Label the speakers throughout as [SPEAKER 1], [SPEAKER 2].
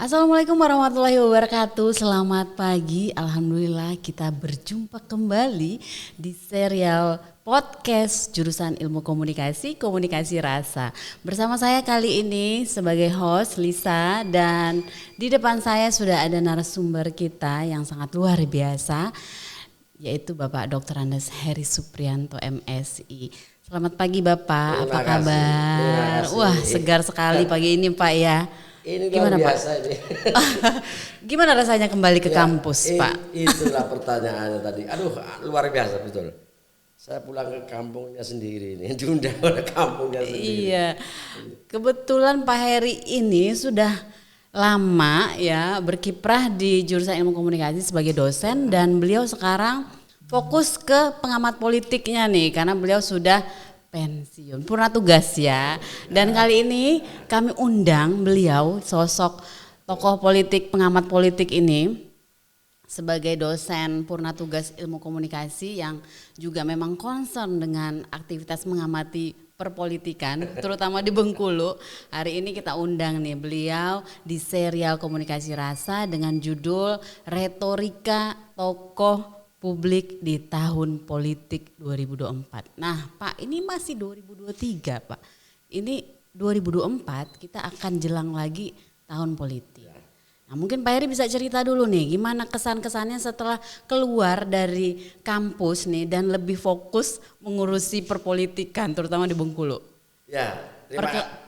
[SPEAKER 1] Assalamualaikum warahmatullahi wabarakatuh. Selamat pagi. Alhamdulillah kita berjumpa kembali di serial podcast jurusan Ilmu Komunikasi, Komunikasi Rasa. Bersama saya kali ini sebagai host Lisa, dan di depan saya sudah ada narasumber kita yang sangat luar biasa, yaitu Bapak Dr. Andes Heri Suprianto MSI. Selamat pagi Bapak, apa kabar? Wah, segar sekali pagi ini Pak ya.
[SPEAKER 2] Ini
[SPEAKER 1] Gimana
[SPEAKER 2] luar
[SPEAKER 1] Pak?
[SPEAKER 2] biasa ini.
[SPEAKER 1] Gimana rasanya kembali ke kampus Pak?
[SPEAKER 2] Itulah pertanyaannya tadi. Aduh, luar biasa betul. Saya pulang ke kampungnya sendiri ini, diundang oleh kampungnya sendiri.
[SPEAKER 1] Iya, kebetulan Pak Heri ini sudah lama ya berkiprah di jurusan Ilmu Komunikasi sebagai dosen, dan beliau sekarang fokus ke pengamat politiknya nih karena beliau sudah pensiun, purna tugas ya. Dan kali ini kami undang beliau, sosok tokoh politik, pengamat politik ini, sebagai dosen purna tugas ilmu komunikasi yang juga memang concern dengan aktivitas mengamati perpolitikan, terutama di Bengkulu. Hari ini kita undang nih beliau di serial Komunikasi Rasa dengan judul Retorika Tokoh Publik di Tahun Politik 2024. Nah Pak, ini masih 2023 Pak. Ini 2024 kita akan jelang lagi tahun politik. Nah mungkin Pak Heri bisa cerita dulu nih gimana kesan-kesannya setelah keluar dari kampus nih dan lebih fokus mengurusi perpolitikan terutama di Bengkulu.
[SPEAKER 2] Ya,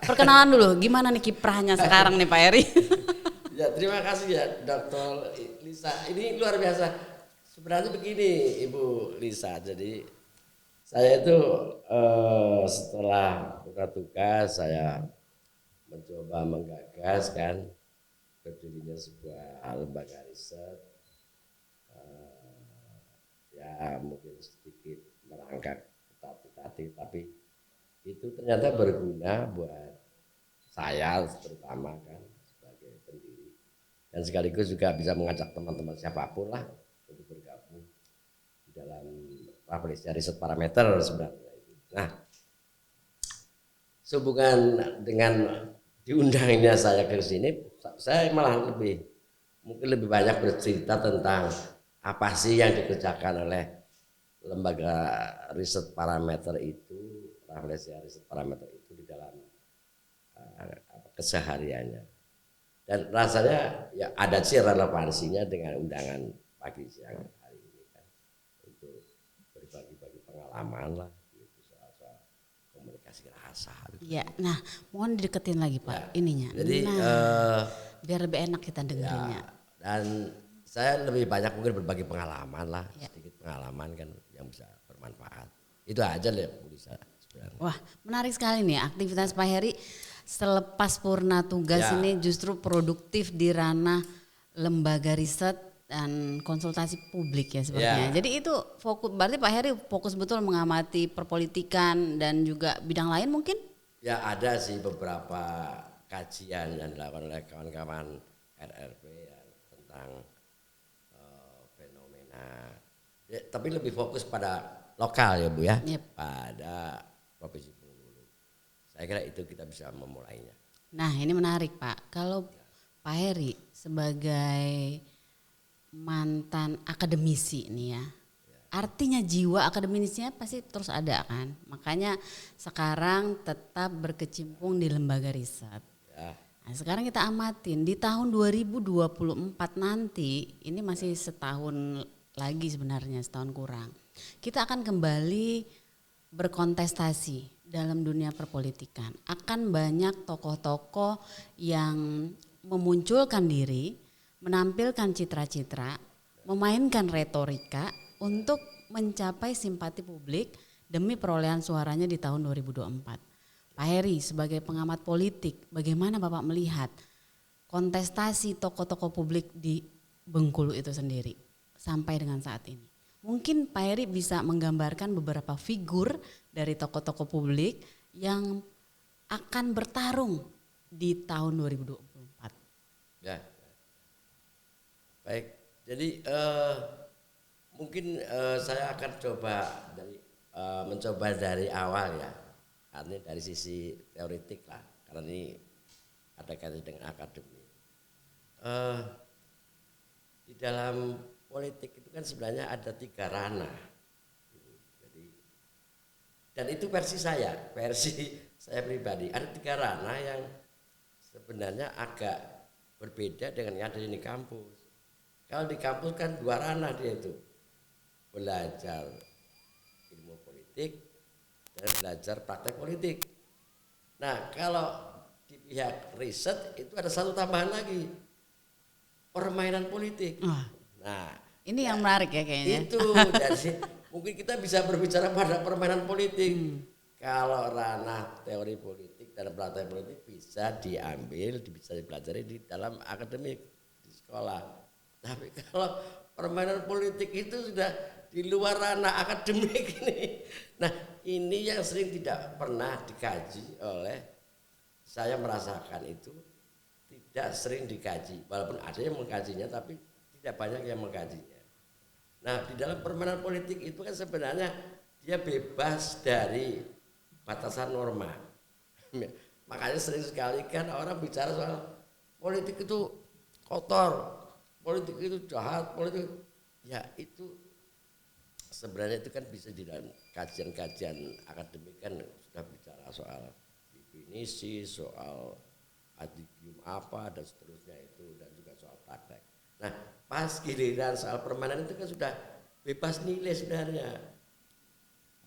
[SPEAKER 1] Perkenalan dulu gimana nih kiprahnya sekarang nih Pak Heri.
[SPEAKER 2] ya, terima kasih ya Dr. Lisa. Ini luar biasa. Sebenarnya begini Ibu Lisa. Jadi saya itu setelah buka tugas saya mencoba menggagas kan berdirinya sebuah lembaga riset, ya mungkin sedikit merangkak tapi itu ternyata berguna buat saya terutama kan sebagai pendiri, dan sekaligus juga bisa mengajak teman-teman siapapun lah untuk bergabung di dalam publisnya riset parameter sebenarnya itu. Nah, sehubungan dengan diundangnya saya ke sini, saya malah mungkin lebih banyak bercerita tentang apa sih yang dikerjakan oleh lembaga riset parameter itu, Rafflesia riset parameter itu di dalam kesehariannya. Dan rasanya ya ada sih relevansinya dengan undangan pagi siang hari ini kan, untuk berbagi-bagi pengalaman lah gitu soal komunikasi rasa.
[SPEAKER 1] Iya, nah mohon dideketin lagi Pak ininya.
[SPEAKER 2] Jadi
[SPEAKER 1] biar lebih enak kita dengerinnya.
[SPEAKER 2] Dan saya lebih banyak mungkin berbagi pengalaman lah, sedikit pengalaman kan yang bisa bermanfaat. Itu aja deh Bu Lisa sebenarnya.
[SPEAKER 1] Wah, menarik sekali nih aktivitas Pak Heri selepas purna tugas ini justru produktif di ranah lembaga riset dan konsultasi publik ya sepertinya. Jadi itu fokus, berarti Pak Heri fokus betul mengamati perpolitikan dan juga bidang lain mungkin?
[SPEAKER 2] Ya ada sih beberapa kajian yang dilakukan oleh kawan-kawan RRP ya, tentang fenomena. Ya, tapi lebih fokus pada lokal ya Bu ya, pada Provinsi Bengkulu. Saya kira itu kita bisa memulainya.
[SPEAKER 1] Nah ini menarik Pak, kalau Pak Heri sebagai mantan akademisi nih ya, artinya jiwa akademisnya pasti terus ada kan, makanya sekarang tetap berkecimpung di lembaga riset. Nah, sekarang kita amatin di tahun 2024 nanti, ini masih setahun lagi sebenarnya, setahun kurang. Kita akan kembali berkontestasi dalam dunia perpolitikan. Akan banyak tokoh-tokoh yang memunculkan diri, menampilkan citra-citra, memainkan retorika untuk mencapai simpati publik demi perolehan suaranya di tahun 2024. Pak Heri sebagai pengamat politik, bagaimana Bapak melihat kontestasi tokoh-tokoh publik di Bengkulu itu sendiri sampai dengan saat ini? Mungkin Pak Heri bisa menggambarkan beberapa figur dari tokoh-tokoh publik yang akan bertarung di tahun 2024.
[SPEAKER 2] Ya, baik. Jadi mungkin saya akan mencoba dari awal ya. Artinya dari sisi teoretik lah, karena ini ada kaitan dengan akademik. eh, di dalam politik itu kan sebenarnya ada 3 ranah. Jadi, dan itu versi saya pribadi. Ada 3 ranah yang sebenarnya agak berbeda dengan yang ada di kampus. Kalau di kampus kan 2 ranah dia itu, belajar ilmu politik dan belajar praktek politik. Nah, kalau di pihak riset itu ada satu tambahan lagi, permainan politik. Nah,
[SPEAKER 1] Ini yang menarik ya kayaknya.
[SPEAKER 2] itu jadi mungkin kita bisa berbicara pada permainan politik. Kalau ranah teori politik dan praktek politik bisa diambil, bisa dipelajari di dalam akademik di sekolah. Tapi kalau permainan politik itu sudah di luar ranah akademik ini. Nah, ini yang sering tidak pernah dikaji oleh, saya merasakan itu tidak sering dikaji. Walaupun ada yang mengkajinya tapi tidak banyak yang mengkajinya. Nah, di dalam permainan politik itu kan sebenarnya dia bebas dari batasan norma. Makanya sering sekali kan orang bicara soal politik itu kotor, politik itu jahat, politik ya itu sebenarnya itu kan bisa di dalam kajian-kajian akademik kan sudah bicara soal definisi, soal adigium apa dan seterusnya itu, dan juga soal praktek. Nah, pas giliran soal permainan itu kan sudah bebas nilai sebenarnya.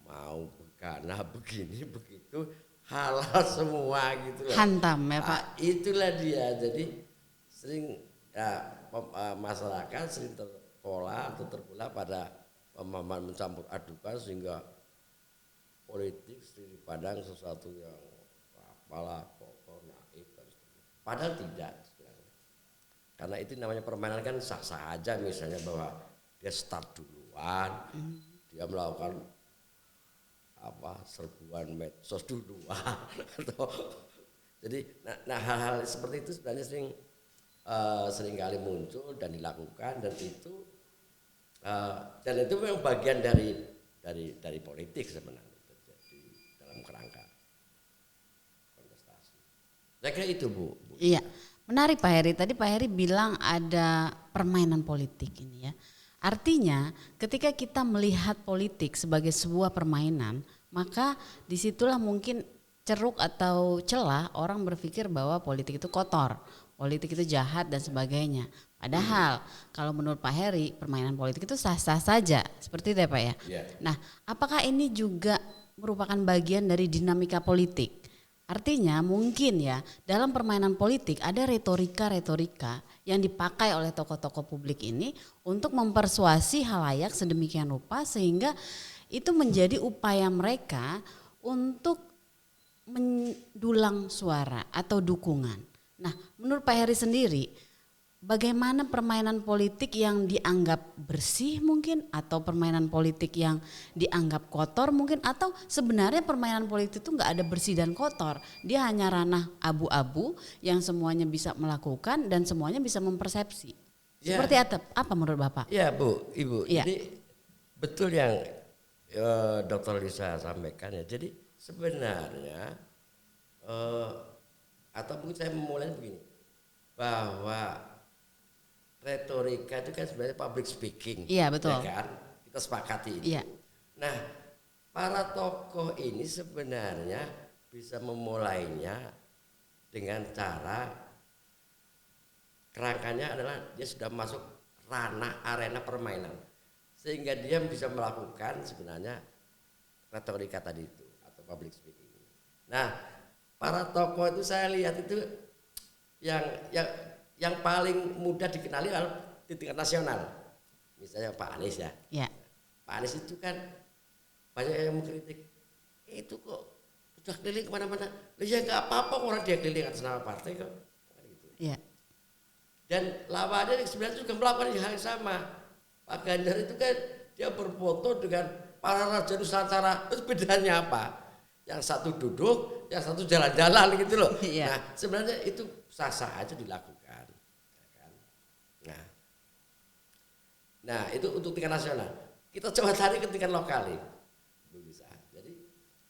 [SPEAKER 2] Mau karena begini begitu halal semua gitu loh.
[SPEAKER 1] Hantam ya Pak.
[SPEAKER 2] Itulah dia. Jadi sering ya, masyarakat sering terpola atau terbelah pada pemahaman mencampur adukan sehingga politik sering dipandang sesuatu yang apalah kotor, naif dan sebagainya. Padahal tidak sebenarnya. Karena itu namanya permainan kan sah-sah aja, misalnya bahwa dia start duluan, dia melakukan serbuan medsos duluan atau jadi hal-hal seperti itu sebenarnya sering kali muncul dan dilakukan, dan itu memang bagian dari politik sebenarnya terjadi dalam kerangka kontestasi. Saya kira itu Bu.
[SPEAKER 1] Iya, menarik Pak Heri. Tadi Pak Heri bilang ada permainan politik ini ya. Artinya ketika kita melihat politik sebagai sebuah permainan, maka disitulah mungkin ceruk atau celah orang berpikir bahwa politik itu kotor, politik itu jahat dan sebagainya. Padahal kalau menurut Pak Heri permainan politik itu sah-sah saja, seperti itu ya Pak ya.
[SPEAKER 2] Yeah.
[SPEAKER 1] Nah, apakah ini juga merupakan bagian dari dinamika politik? Artinya mungkin ya dalam permainan politik ada retorika-retorika yang dipakai oleh tokoh-tokoh publik ini untuk mempersuasi halayak sedemikian rupa sehingga itu menjadi upaya mereka untuk mendulang suara atau dukungan. Nah, menurut Pak Heri sendiri, bagaimana permainan politik yang dianggap bersih mungkin, atau permainan politik yang dianggap kotor mungkin, atau sebenarnya permainan politik itu nggak ada bersih dan kotor, dia hanya ranah abu-abu yang semuanya bisa melakukan dan semuanya bisa mempersepsi. Ya. Seperti apa menurut Bapak?
[SPEAKER 2] Ya Bu, Ibu,
[SPEAKER 1] ya.
[SPEAKER 2] Jadi betul yang Dr. Lisa sampaikan ya. Jadi sebenarnya atau mungkin saya memulai begini, bahwa retorika itu kan sebenarnya public speaking.
[SPEAKER 1] Iya betul.
[SPEAKER 2] Ya kan? Kita sepakati itu.
[SPEAKER 1] Iya.
[SPEAKER 2] Nah, para tokoh ini sebenarnya bisa memulainya dengan cara kerangkanya adalah dia sudah masuk ranah arena permainan, sehingga dia bisa melakukan sebenarnya retorika tadi itu atau public speaking. Nah, para tokoh itu saya lihat itu yang paling mudah dikenali adalah di tingkat nasional. Misalnya Pak Anies ya.
[SPEAKER 1] Ya.
[SPEAKER 2] Pak Anies itu kan banyak yang mengkritik. Itu kok sudah keliling kemana-mana. Ya nggak apa-apa orang dia keliling atas nama partai kok. Gitu.
[SPEAKER 1] Ya.
[SPEAKER 2] Dan lawannya sebenarnya juga melakukan hal yang sama. Pak Ganjar itu kan dia berfoto dengan para raja Nusantara. Terus bedanya apa? Yang satu duduk, yang satu jalan-jalan gitu loh.
[SPEAKER 1] Ya.
[SPEAKER 2] Nah sebenarnya itu sah-sah aja dilakukan. Nah itu untuk tingkat nasional. Kita coba cari ke tingkat lokal nih, bisa. Jadi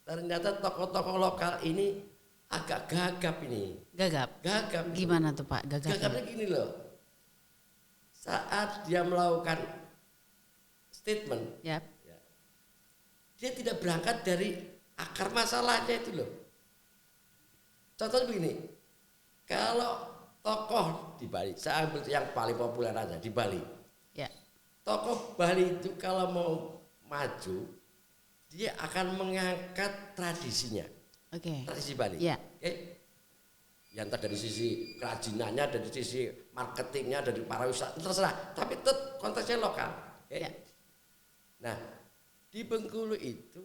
[SPEAKER 2] ternyata tokoh-tokoh lokal ini agak gagap ini.
[SPEAKER 1] Gagap.
[SPEAKER 2] Gagap.
[SPEAKER 1] Gimana tuh Pak? Gagapnya
[SPEAKER 2] Gagapnya gini loh. saat dia melakukan statement,
[SPEAKER 1] Yap.
[SPEAKER 2] ya, dia tidak berangkat dari akar masalahnya itu loh. Contohnya begini, kalau tokoh di Bali, saya ambil yang paling populer aja di Bali.
[SPEAKER 1] Ya.
[SPEAKER 2] Tokoh Bali itu kalau mau maju, dia akan mengangkat tradisinya,
[SPEAKER 1] Oke.
[SPEAKER 2] tradisi Bali.
[SPEAKER 1] Ya.
[SPEAKER 2] Oke? Yang entah dari sisi kerajinannya, dari sisi marketingnya, dari pariwisata, terserah. Tapi tetap konteksnya lokal. Oke?
[SPEAKER 1] Ya.
[SPEAKER 2] Nah, di Bengkulu itu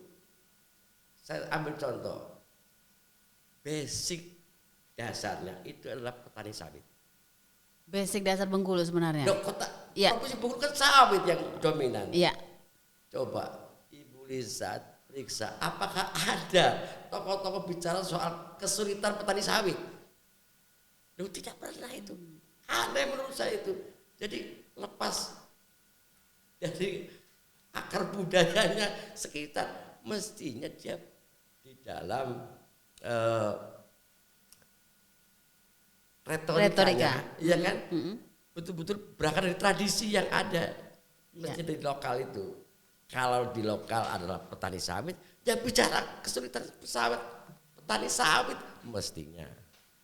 [SPEAKER 2] saya ambil contoh, basic dasarnya itu adalah petani sawit.
[SPEAKER 1] Basic dasar Bengkulu sebenarnya.
[SPEAKER 2] Loh, kota
[SPEAKER 1] Iya.
[SPEAKER 2] provinsi Bengkulu kan sawit yang dominan.
[SPEAKER 1] Iya.
[SPEAKER 2] Coba Ibu Liza periksa apakah ada tokoh-tokoh bicara soal kesulitan petani sawit. Loh, tidak pernah itu. Aneh menurut saya itu. Jadi lepas dari akar budayanya sekitar, mestinya dia di dalam retorikanya, iya kan? Betul-betul berangkat dari tradisi yang ada, mesti dari lokal itu. Kalau di lokal adalah petani sawit, ya bicara kesulitan petani sawit mestinya.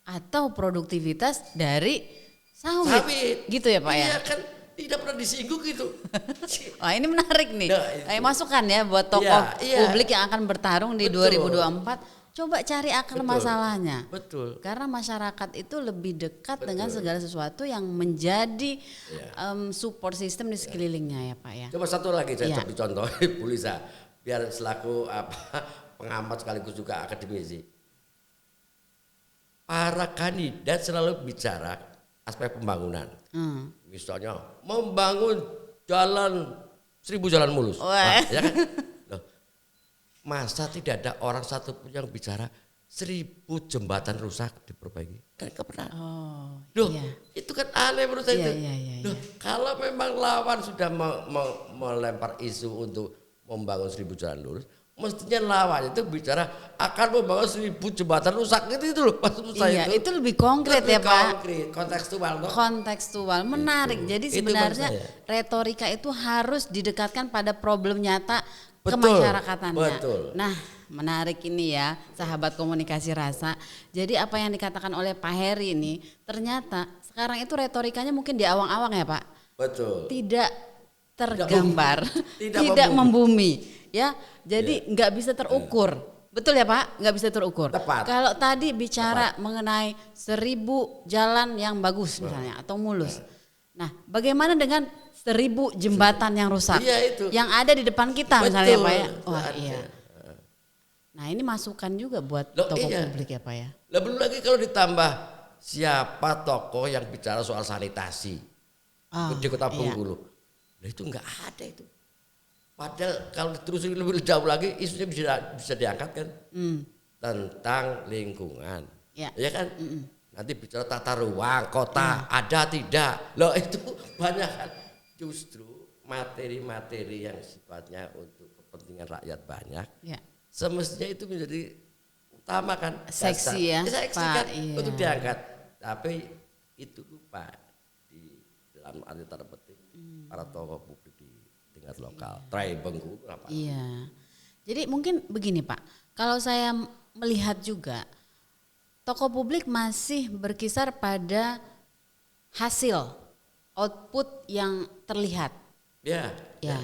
[SPEAKER 1] Atau produktivitas dari sawit. Gitu ya Pak ya?
[SPEAKER 2] Iya kan, tidak pernah disinggung gitu.
[SPEAKER 1] Wah ini menarik nih.
[SPEAKER 2] Nah,
[SPEAKER 1] Masukan ya buat tokoh
[SPEAKER 2] Iya.
[SPEAKER 1] publik yang akan bertarung di
[SPEAKER 2] Betul.
[SPEAKER 1] 2024. Coba cari akar masalahnya.
[SPEAKER 2] Betul.
[SPEAKER 1] Karena masyarakat itu lebih dekat dengan segala sesuatu yang menjadi support system di sekelilingnya ya Pak ya.
[SPEAKER 2] Coba satu lagi saya
[SPEAKER 1] Iya.
[SPEAKER 2] coba contoh Bu Lisa, biar selaku pengamat sekaligus juga akademisi. Para kandidat selalu bicara aspek pembangunan. Misalnya membangun jalan 1000 jalan mulus. Nah, ya kan? Loh, masa tidak ada orang satupun yang bicara 1000 jembatan rusak diperbaiki? Kan pernah.
[SPEAKER 1] Oh,
[SPEAKER 2] Loh,
[SPEAKER 1] iya.
[SPEAKER 2] itu kan aneh menurut saya
[SPEAKER 1] Iya,
[SPEAKER 2] itu.
[SPEAKER 1] iya.
[SPEAKER 2] Loh, kalau memang lawan sudah melempar isu untuk membangun 1000 jalan lurus, mestinya lawan itu bicara akan membangun 1000 jembatan rusak itu loh maksud saya
[SPEAKER 1] Iya, itu lebih konkret ya Pak.
[SPEAKER 2] Konkret, kontekstual toh.
[SPEAKER 1] Kontekstual, menarik. Jadi
[SPEAKER 2] Itu
[SPEAKER 1] sebenarnya
[SPEAKER 2] maksud saya.
[SPEAKER 1] retorika itu harus didekatkan pada problem nyata
[SPEAKER 2] Betul,
[SPEAKER 1] kemasyarakatannya.
[SPEAKER 2] betul.
[SPEAKER 1] Nah, menarik ini ya, sahabat komunikasi rasa. Jadi apa yang dikatakan oleh Pak Heri ini, ternyata sekarang itu retorikanya mungkin di awang-awang ya Pak.
[SPEAKER 2] Betul.
[SPEAKER 1] Tidak tergambar,
[SPEAKER 2] Tidak
[SPEAKER 1] tidak
[SPEAKER 2] membumi.
[SPEAKER 1] membumi, ya. Jadi nggak bisa terukur, betul ya Pak? Nggak bisa terukur.
[SPEAKER 2] Tepat.
[SPEAKER 1] Kalau tadi bicara mengenai 1000 jalan yang bagus misalnya atau mulus, nah bagaimana dengan 1000 jembatan yang rusak,
[SPEAKER 2] Iya, itu.
[SPEAKER 1] yang ada di depan kita misalnya
[SPEAKER 2] Betul.
[SPEAKER 1] Pak ya? Wah
[SPEAKER 2] Ada.
[SPEAKER 1] iya. Nah ini masukan juga buat
[SPEAKER 2] Loh,
[SPEAKER 1] tokoh
[SPEAKER 2] iya.
[SPEAKER 1] publik ya Pak ya?
[SPEAKER 2] Lah belum lagi kalau ditambah siapa tokoh yang bicara soal sanitasi di Kota
[SPEAKER 1] iya.
[SPEAKER 2] Bengkulu. Nah itu enggak ada itu. Padahal kalau diterusin lebih jauh lagi isunya bisa diangkat kan tentang lingkungan,
[SPEAKER 1] Ya.
[SPEAKER 2] ya kan? Nanti bicara tata ruang kota ada tidak? Loh itu banyak kan. Justru materi-materi yang sifatnya untuk kepentingan rakyat banyak,
[SPEAKER 1] Ya.
[SPEAKER 2] semestinya itu menjadi utama kan.
[SPEAKER 1] Seksi ya,
[SPEAKER 2] Seksi
[SPEAKER 1] Pak,
[SPEAKER 2] kan
[SPEAKER 1] iya.
[SPEAKER 2] untuk diangkat. Tapi itu lupa di dalam arti tanda petik para tokoh publik di tingkat lokal, try Bengkulu apa?
[SPEAKER 1] Iya. Jadi mungkin begini Pak, kalau saya melihat juga tokoh publik masih berkisar pada hasil output yang terlihat.
[SPEAKER 2] Ya.
[SPEAKER 1] Ya.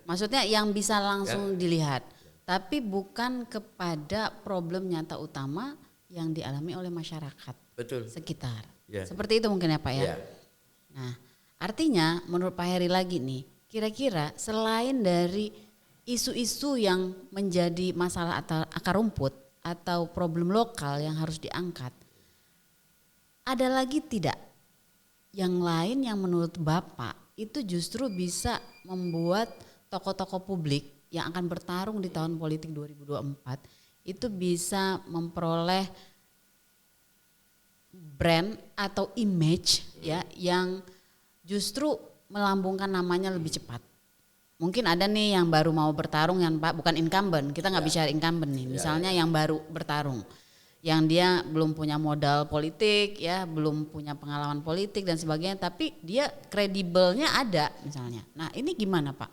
[SPEAKER 1] Maksudnya yang bisa langsung dilihat, tapi bukan kepada problem nyata utama yang dialami oleh masyarakat
[SPEAKER 2] Betul.
[SPEAKER 1] sekitar.
[SPEAKER 2] Ya.
[SPEAKER 1] Seperti itu mungkin ya Pak ya.
[SPEAKER 2] Ya.
[SPEAKER 1] Nah, artinya menurut Pak Heri lagi nih, kira-kira selain dari isu-isu yang menjadi masalah atau akar rumput atau problem lokal yang harus diangkat, ada lagi tidak yang lain yang menurut Bapak itu justru bisa membuat tokoh-tokoh publik yang akan bertarung di tahun politik 2024 itu bisa memperoleh brand atau image ya yang justru melambungkan namanya lebih cepat. Mungkin ada nih yang baru mau bertarung yang Pak bukan incumbent, kita nggak bicara incumbent nih. Misalnya yang baru bertarung, yang dia belum punya modal politik ya, belum punya pengalaman politik dan sebagainya, tapi dia kredibelnya ada misalnya. Nah ini gimana Pak?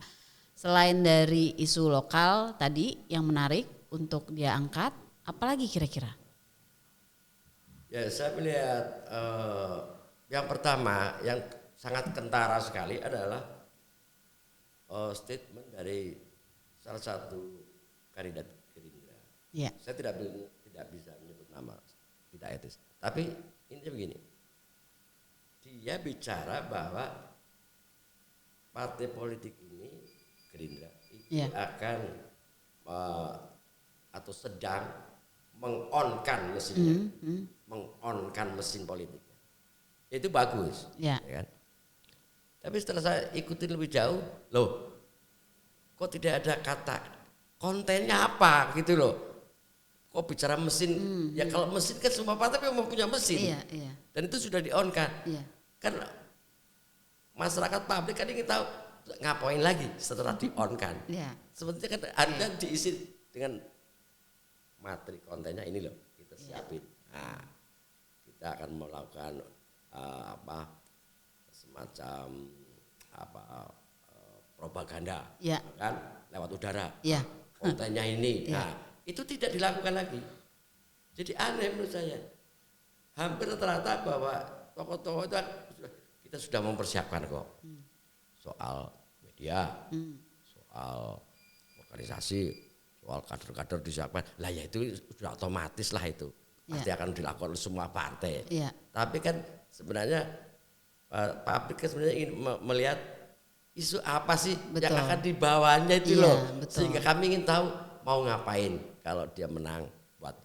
[SPEAKER 1] Selain dari isu lokal tadi yang menarik untuk dia angkat, apalagi kira-kira?
[SPEAKER 2] Ya saya melihat yang pertama yang sangat kentara sekali adalah statement dari salah satu kandidat Gerindra.
[SPEAKER 1] Ya.
[SPEAKER 2] Saya tidak bisa menyebut nama, tidak etis. Tapi intinya begini, dia bicara bahwa partai politik ini Gerindra itu akan atau sedang mengonkan mesinnya, mengonkan mesin politiknya. Itu bagus, ya kan? Tapi setelah saya ikutin lebih jauh, loh, kok tidak ada kata kontennya apa gitu loh? Kok bicara mesin? Ya kalau mesin kan semua partai memang punya mesin, dan itu sudah di-on-kan. Kan masyarakat publik kan ingin tahu ngapain lagi setelah di-on-kan. Sebenarnya kan Anda diisi dengan materi kontennya ini loh, kita siapin. Nah, kita akan melakukan semacam propaganda, kan lewat udara. Kontennya ini, nah itu tidak dilakukan lagi. Jadi aneh menurut saya. Hampir rata-rata bahwa tokoh-tokoh itu kita sudah mempersiapkan kok soal media, soal organisasi, soal kader-kader disiapkan. Lah ya itu sudah otomatis lah itu. Pasti akan dilakukan oleh semua partai. Tapi kan sebenarnya publik kan sebenarnya ingin melihat isu apa sih yang akan dibawanya itu loh. Sehingga kami ingin tahu mau ngapain kalau dia menang, buat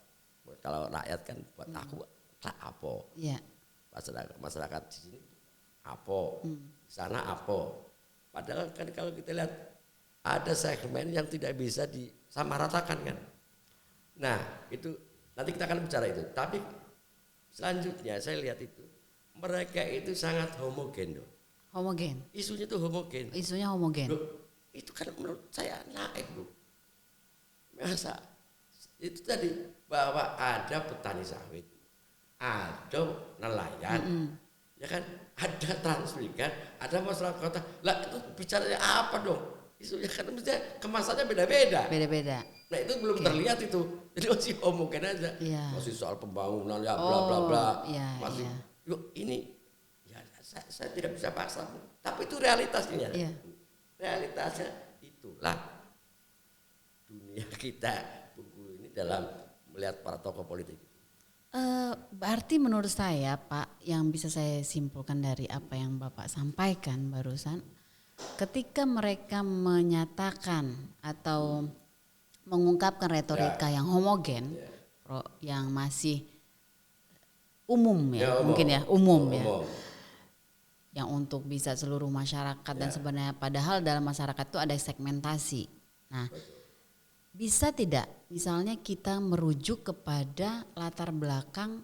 [SPEAKER 2] kalau rakyat kan buat aku apa? Masyarakat di sini apa? Di sana apa? Padahal kan kalau kita lihat ada segmen yang tidak bisa disamaratakan kan. Nah, itu nanti kita akan bicara itu. Tapi selanjutnya saya lihat itu mereka itu sangat homogen loh.
[SPEAKER 1] Homogen.
[SPEAKER 2] Isunya itu homogen.
[SPEAKER 1] Isunya homogen.
[SPEAKER 2] Loh, itu kan menurut saya naik loh. Masa itu tadi bahwa ada petani sawit, ada nelayan, ya kan, ada transmigran, ada masyarakat kota. Lah itu bicaranya apa dong? Isunya kan mestinya kemasannya beda-beda.
[SPEAKER 1] Beda-beda.
[SPEAKER 2] Nah itu belum terlihat itu. Jadi masih homogen aja. Masih soal pembangunan ya bla bla bla. Masih yuk ini ya saya tidak bisa paksa. Tapi itu realitasnya. Realitasnya itulah dunia kita buku ini dalam melihat para tokoh politik.
[SPEAKER 1] Berarti menurut saya Pak, yang bisa saya simpulkan dari apa yang Bapak sampaikan barusan, ketika mereka menyatakan atau mengungkapkan retorika yang homogen, yang masih umum umum, yang untuk bisa seluruh masyarakat dan sebenarnya padahal dalam masyarakat itu ada segmentasi. Nah, bisa tidak misalnya kita merujuk kepada latar belakang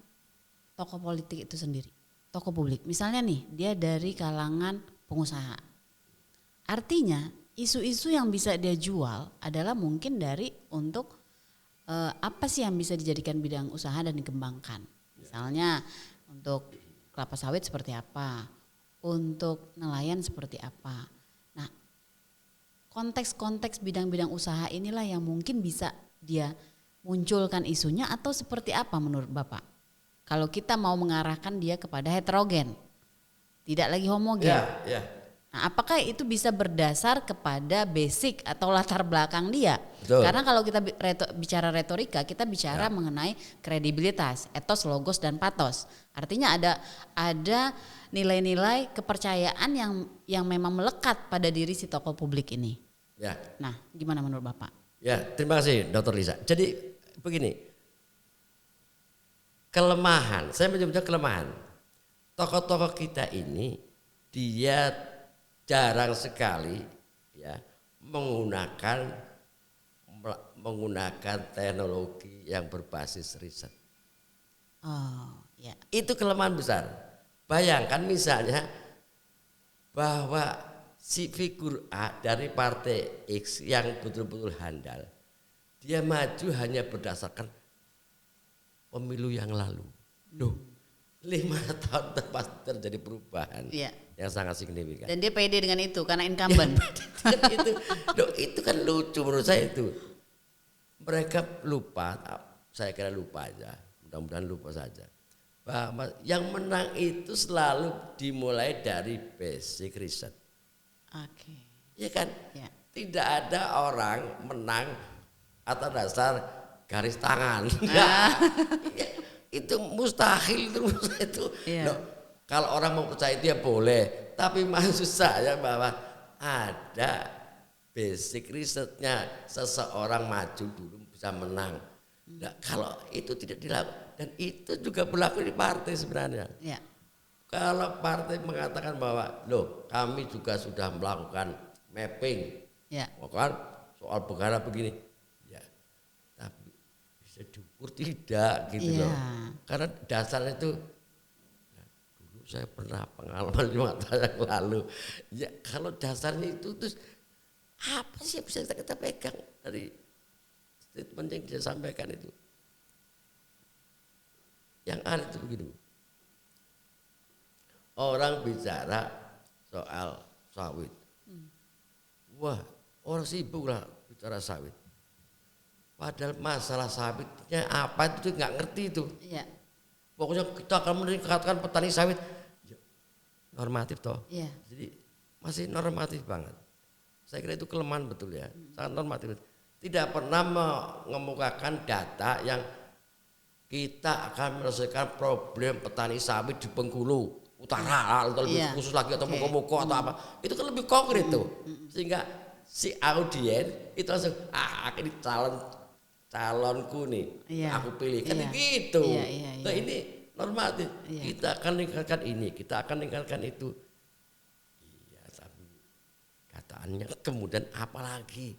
[SPEAKER 1] tokoh politik itu sendiri, tokoh publik. Misalnya nih dia dari kalangan pengusaha. Artinya isu-isu yang bisa dia jual adalah mungkin dari untuk apa sih yang bisa dijadikan bidang usaha dan dikembangkan. Misalnya untuk kelapa sawit seperti apa, untuk nelayan seperti apa. Nah, konteks-konteks bidang-bidang usaha inilah yang mungkin bisa dia munculkan isunya atau seperti apa menurut Bapak? Kalau kita mau mengarahkan dia kepada heterogen, tidak lagi homogen. Nah, apakah itu bisa berdasar kepada basic atau latar belakang dia? Betul. Karena kalau kita bicara retorika, kita bicara mengenai kredibilitas, etos, logos, dan patos. Artinya ada nilai-nilai kepercayaan yang memang melekat pada diri si tokoh publik ini. Nah, gimana menurut Bapak?
[SPEAKER 2] Terima kasih Dr. Lisa. Jadi begini, kelemahan, saya menyebutnya kelemahan. Tokoh-tokoh kita ini dia jarang sekali menggunakan teknologi yang berbasis riset. Itu kelemahan besar. Bayangkan misalnya bahwa si figur A dari partai X yang betul-betul handal, dia maju hanya berdasarkan pemilu yang lalu. Loh, 5 tahun pasti terjadi perubahan yang sangat signifikan.
[SPEAKER 1] Dan dia pede dengan itu karena incumbent.
[SPEAKER 2] Itu kan lucu menurut saya itu. Mereka lupa, saya kira lupa aja, mudah-mudahan lupa saja. Bahwa yang menang itu selalu dimulai dari basic riset.
[SPEAKER 1] Oke.
[SPEAKER 2] Ya kan?
[SPEAKER 1] Ya.
[SPEAKER 2] Tidak ada orang menang atas dasar garis tangan. Itu mustahil itu.
[SPEAKER 1] Iya.
[SPEAKER 2] Loh, kalau orang mau percaya itu ya boleh, tapi maksud saya bahwa ada basic risetnya seseorang maju dulu bisa menang. Nah, kalau itu tidak dilakukan, dan itu juga berlaku di partai sebenarnya.
[SPEAKER 1] Ya.
[SPEAKER 2] Kalau partai mengatakan bahwa loh kami juga sudah melakukan mapping, kan soal perkara begini, ya, tapi bisa diukur tidak gitu loh. Karena dasarnya itu, ya, dulu saya pernah pengalaman 5 tahun yang lalu. Ya kalau dasarnya itu terus apa sih yang bisa kita pegang dari statement yang dia sampaikan itu? Yang aneh itu begini. Orang bicara soal sawit. Wah, orang sibuk lah bicara sawit. Padahal masalah sawitnya apa itu nggak ngerti itu.
[SPEAKER 1] Iya.
[SPEAKER 2] Pokoknya kita akan meningkatkan petani sawit. Ya, normatif toh.
[SPEAKER 1] Iya.
[SPEAKER 2] Jadi masih normatif banget. Saya kira itu kelemahan betul ya, sangat normatif. Tidak pernah mengemukakan data yang kita akan menyelesaikan problem petani sawit di Bengkulu Utara atau lebih khusus lagi atau Moko-Moko atau apa. Itu kan lebih konkret tuh. Sehingga si audien itu langsung ini calonku nih, aku pilih kan gitu. Nah, ini normatif. Kita akan meningkatkan ini, kita akan meningkatkan itu. Iya, tapi kataannya kemudian apa lagi?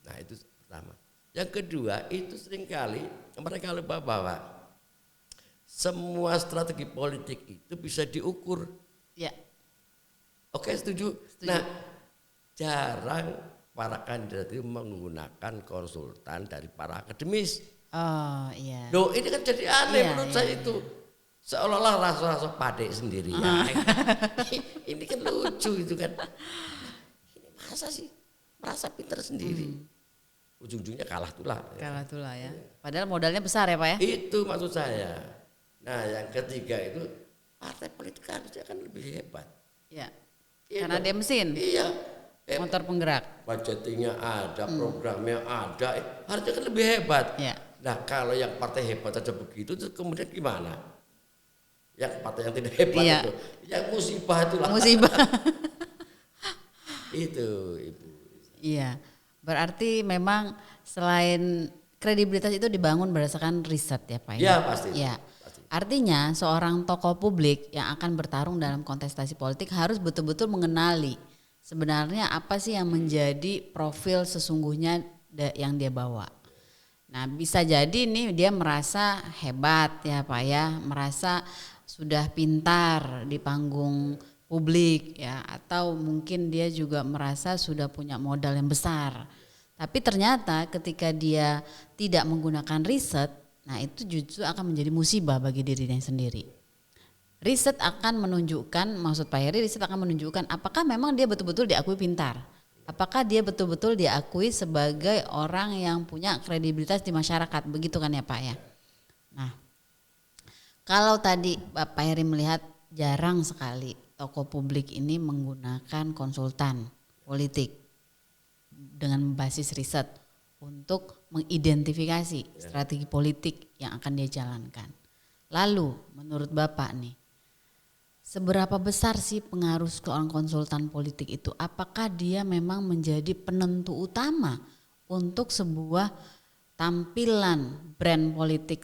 [SPEAKER 2] Nah, itu pertama. Yang kedua, itu seringkali mereka lupa bahwa semua strategi politik itu bisa diukur.
[SPEAKER 1] Ya.
[SPEAKER 2] Oke, setuju. Nah, jarang para kandidat itu menggunakan konsultan dari para akademis.
[SPEAKER 1] Oh iya.
[SPEAKER 2] Loh, ini kan jadi aneh menurut saya itu. Seolah-olah rasa-rasa padek sendiri. Ya. Ini kan lucu itu kan. Ini masa sih merasa pintar sendiri. Ujung-ujungnya kalah tulah.
[SPEAKER 1] Kalah tulah ya. Padahal modalnya besar ya Pak ya.
[SPEAKER 2] Itu maksud saya. Nah, yang ketiga itu partai politik harusnya kan lebih hebat.
[SPEAKER 1] Iya. Karena dia mesin.
[SPEAKER 2] Iya.
[SPEAKER 1] Motor penggerak.
[SPEAKER 2] Budgetingnya ada, programnya ada, harusnya kan lebih hebat.
[SPEAKER 1] Ya.
[SPEAKER 2] Nah, kalau yang partai hebat aja begitu, terus kemudian gimana? Yang partai yang tidak hebat itu, yang musibah itulah.
[SPEAKER 1] Musibah.
[SPEAKER 2] Itu, Ibu.
[SPEAKER 1] Iya. Berarti memang selain kredibilitas itu dibangun berdasarkan riset ya Pak.
[SPEAKER 2] Ya pasti.
[SPEAKER 1] Ya. Artinya seorang tokoh publik yang akan bertarung dalam kontestasi politik harus betul-betul mengenali sebenarnya apa sih yang menjadi profil sesungguhnya yang dia bawa. Nah, bisa jadi nih dia merasa hebat ya Pak ya, merasa sudah pintar di panggung publik ya, atau mungkin dia juga merasa sudah punya modal yang besar. Tapi ternyata ketika dia tidak menggunakan riset, nah itu justru akan menjadi musibah bagi dirinya sendiri. Riset akan menunjukkan, maksud Pak Heri, riset akan menunjukkan apakah memang dia betul-betul diakui pintar. Apakah dia betul-betul diakui sebagai orang yang punya kredibilitas di masyarakat, begitu kan ya Pak ya. Nah, kalau tadi Pak Heri melihat jarang sekali tokoh publik ini menggunakan konsultan politik dengan basis riset untuk mengidentifikasi strategi politik yang akan dia jalankan. Lalu menurut Bapak nih, seberapa besar sih pengaruh seorang konsultan politik itu? Apakah dia memang menjadi penentu utama untuk sebuah tampilan brand politik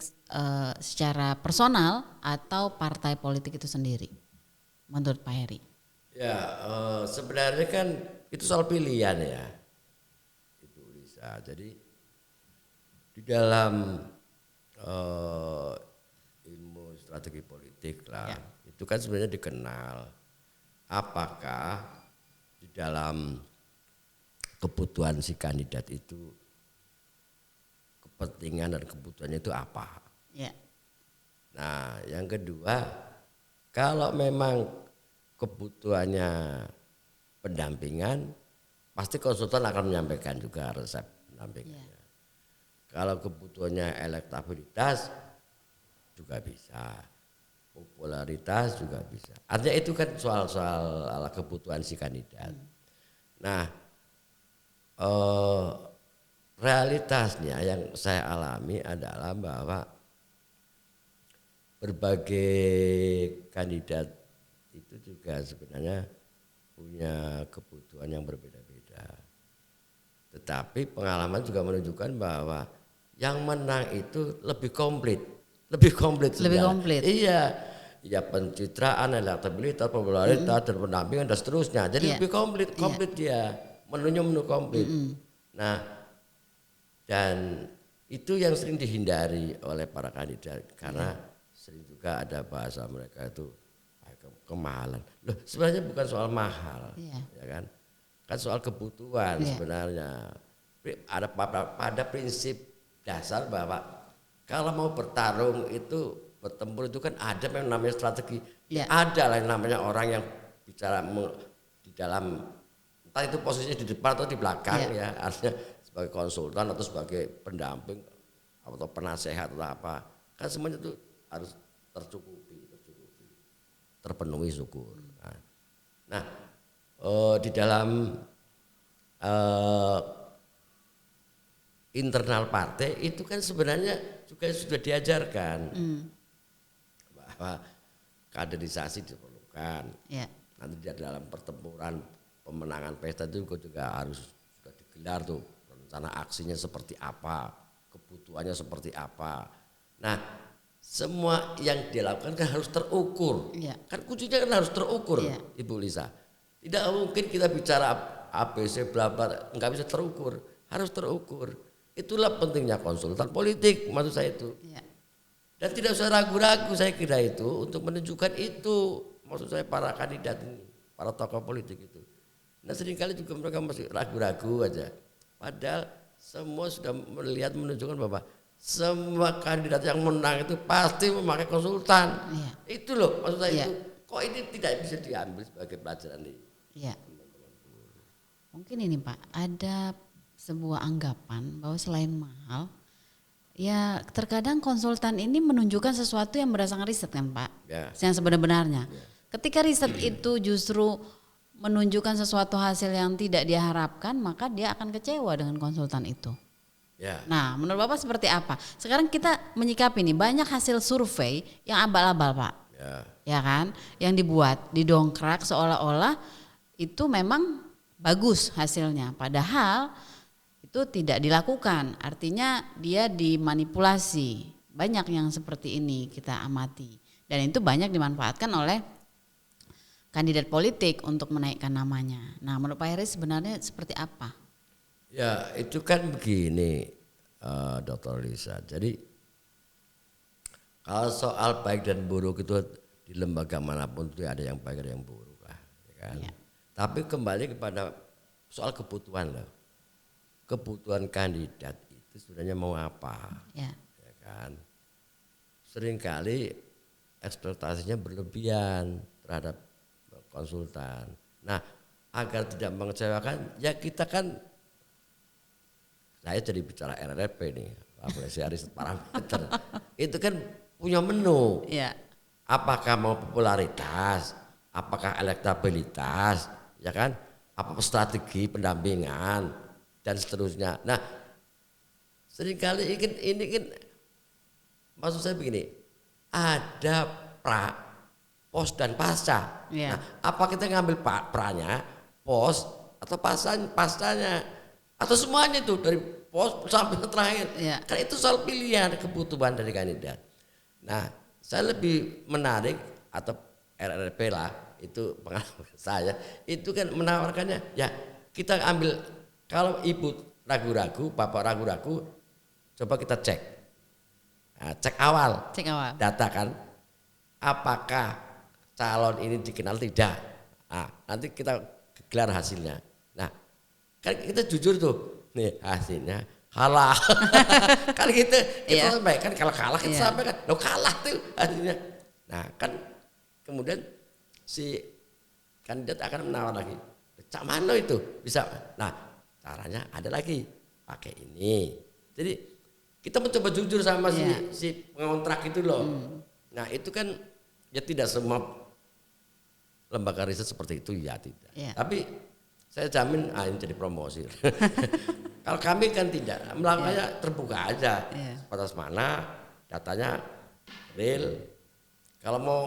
[SPEAKER 1] secara personal atau partai politik itu sendiri? Menurut Pak Heri?
[SPEAKER 2] Ya, sebenarnya kan itu soal pilihan ya. Jadi di dalam ilmu strategi politik lah, itu kan sebenarnya dikenal apakah di dalam kebutuhan si kandidat itu kepentingan dan kebutuhannya itu apa.
[SPEAKER 1] Ya.
[SPEAKER 2] Nah, yang kedua, kalau memang kebutuhannya pendampingan, pasti konsultan akan menyampaikan juga resep pendampingannya. Kalau kebutuhannya elektabilitas juga bisa, popularitas juga bisa. Artinya itu kan soal-soal kebutuhan si kandidat. Nah, realitasnya yang saya alami adalah bahwa berbagai kandidat itu juga sebenarnya punya kebutuhan yang berbeda-beda. Tetapi pengalaman juga menunjukkan bahwa yang menang itu lebih komplit
[SPEAKER 1] Lebih
[SPEAKER 2] sebenarnya.
[SPEAKER 1] komplit.
[SPEAKER 2] Iya, ya pencitraan, elektabilitas, popularitas dan pendampingan dan seterusnya. Jadi lebih komplit dia, menunya menu komplit. Nah, dan itu yang sering dihindari oleh para kandidat karena sering juga ada bahasa mereka itu kemahalan. Loh, sebenarnya bukan soal mahal, ya kan? Kan soal kebutuhan sebenarnya. Ada pada prinsip dasar bahwa kalau mau bertarung itu bertempur itu kan ada yang namanya strategi. Ada lah yang namanya orang yang bicara di dalam entah itu posisinya di depan atau di belakang ya, artinya sebagai konsultan atau sebagai pendamping atau penasehat atau apa. Kan semuanya itu harus terpenuhi syukur. Nah, di dalam internal partai itu kan sebenarnya juga sudah diajarkan bahwa kaderisasi diperlukan. Nanti di dalam pertempuran pemenangan pesta itu juga harus sudah digelar tuh rencana aksinya seperti apa, kebutuhannya seperti apa. Nah, semua yang dilakukan kan harus terukur. Kan kuncinya kan harus terukur, Ibu Lisa. Tidak mungkin kita bicara ABC bla bla enggak bisa terukur, harus terukur. Itulah pentingnya konsultan politik maksud saya itu. Dan tidak usah ragu-ragu saya kira itu untuk menunjukkan itu maksud saya para kandidat ini, para tokoh politik itu. Nah seringkali juga mereka masih ragu-ragu aja. Padahal semua sudah melihat menunjukkan bahwa semua kandidat yang menang itu pasti memakai konsultan. Itu loh maksud saya itu. Kok ini tidak bisa diambil sebagai pelajaran nih?
[SPEAKER 1] Mungkin ini Pak, ada sebuah anggapan bahwa selain mahal, ya terkadang konsultan ini menunjukkan sesuatu yang berdasarkan riset kan Pak, yang sebenarnya. Ketika riset itu justru menunjukkan sesuatu hasil yang tidak diharapkan, maka dia akan kecewa dengan konsultan itu. Nah, menurut Bapak seperti apa? Sekarang kita menyikapi nih banyak hasil survei yang abal-abal Pak, ya kan, yang dibuat didongkrak seolah-olah itu memang bagus hasilnya, padahal itu tidak dilakukan, artinya dia dimanipulasi. Banyak yang seperti ini kita amati dan itu banyak dimanfaatkan oleh kandidat politik untuk menaikkan namanya. Nah menurut Pak Heri sebenarnya seperti apa?
[SPEAKER 2] Ya itu kan begini Dr. Lisa, jadi kalau soal baik dan buruk itu di lembaga manapun itu ada yang baik ada yang buruk lah, ya kan? Tapi kembali kepada soal kebutuhan loh. Kebutuhan kandidat itu sebenarnya mau apa, ya kan? Seringkali ekspektasinya berlebihan terhadap konsultan. Nah, agar tidak mengecewakan, ya kita kan, saya jadi bicara RRP nih, apresiasi parameter, itu kan punya menu. Apakah mau popularitas, apakah elektabilitas, ya kan? Apa strategi pendampingan dan seterusnya. Nah, seringkali ini kan maksud saya begini, ada pra, pos dan pasca. Nah, apa kita ngambil pranya, pos atau pascanya atau semuanya itu dari pos sampai terakhir. Kan itu soal pilihan kebutuhan dari kandidat. Nah, saya lebih menarik atau RRP lah itu pengalaman saya itu kan menawarkannya ya kita ambil. Kalau ibu ragu-ragu, bapak ragu-ragu, coba kita cek. Nah, cek awal. Data kan, apakah calon ini dikenal tidak? Nah, nanti kita gelar hasilnya. Nah, kan kita jujur tuh, nih hasilnya. kalah. Kan gitu, kita
[SPEAKER 1] Iya.
[SPEAKER 2] sampaikan kalau kalah kita
[SPEAKER 1] Iya.
[SPEAKER 2] sampaikan, lo kalah tuh artinya. Nah kan kemudian si kandidat akan menawar lagi, cak mana itu bisa. Nah caranya ada lagi, pakai ini. Jadi kita mencoba jujur sama
[SPEAKER 1] Iya.
[SPEAKER 2] si pengontrak itu loh. Nah itu kan ya tidak semua lembaga riset seperti itu ya tidak.
[SPEAKER 1] Iya.
[SPEAKER 2] Tapi saya jamin ini jadi promosi. Kalau kami kan tidak, melakukannya terbuka aja.
[SPEAKER 1] Iya.
[SPEAKER 2] Batas mana datanya real. Kalau mau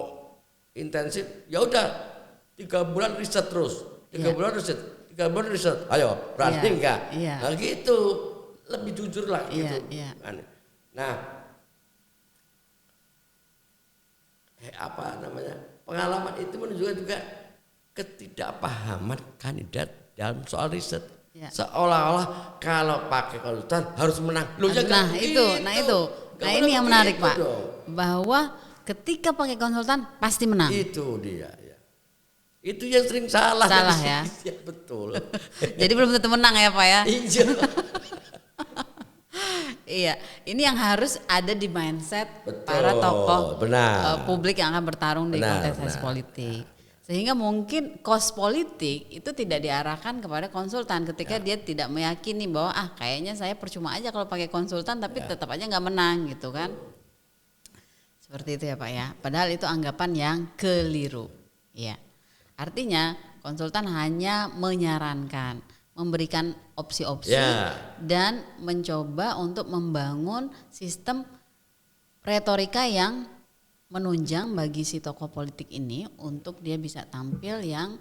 [SPEAKER 2] intensif ya udah 3 bulan riset terus. 3
[SPEAKER 1] Iya.
[SPEAKER 2] bulan riset, 3 bulan riset. Ayo, berani
[SPEAKER 1] Iya.
[SPEAKER 2] enggak?
[SPEAKER 1] Iya.
[SPEAKER 2] Nah gitu. Lebih jujur lah
[SPEAKER 1] Iya,
[SPEAKER 2] gitu.
[SPEAKER 1] iya.
[SPEAKER 2] Nah, apa namanya? Pengalaman itu menunjukkan juga ketidakpahaman kandidat dalam soal riset.
[SPEAKER 1] Ya.
[SPEAKER 2] Seolah-olah kalau pakai konsultan harus menang. Loh, ya
[SPEAKER 1] Nah
[SPEAKER 2] nggak
[SPEAKER 1] itu,
[SPEAKER 2] gitu.
[SPEAKER 1] nah itu,
[SPEAKER 2] Nggak
[SPEAKER 1] nah
[SPEAKER 2] boleh
[SPEAKER 1] ini yang menarik
[SPEAKER 2] begitu
[SPEAKER 1] Pak,
[SPEAKER 2] dong.
[SPEAKER 1] bahwa ketika pakai konsultan pasti menang.
[SPEAKER 2] Itu dia. Ya. Itu yang sering salah.
[SPEAKER 1] Salah
[SPEAKER 2] dari
[SPEAKER 1] ya.
[SPEAKER 2] sini. Ya betul.
[SPEAKER 1] Jadi belum tentu menang ya Pak ya.
[SPEAKER 2] Iya.
[SPEAKER 1] Iya, ini yang harus ada di mindset
[SPEAKER 2] Betul,
[SPEAKER 1] para tokoh
[SPEAKER 2] benar.
[SPEAKER 1] publik yang akan bertarung di
[SPEAKER 2] Benar,
[SPEAKER 1] kontestasi
[SPEAKER 2] benar,
[SPEAKER 1] politik. Sehingga mungkin kos politik itu tidak diarahkan kepada konsultan ketika dia tidak meyakini bahwa kayaknya saya percuma aja kalau pakai konsultan tapi tetap aja nggak menang gitu kan. Seperti itu ya Pak ya. Padahal itu anggapan yang keliru. Ya. Artinya konsultan hanya menyarankan, memberikan opsi-opsi
[SPEAKER 2] Ya.
[SPEAKER 1] dan mencoba untuk membangun sistem retorika yang menunjang bagi si tokoh politik ini untuk dia bisa tampil yang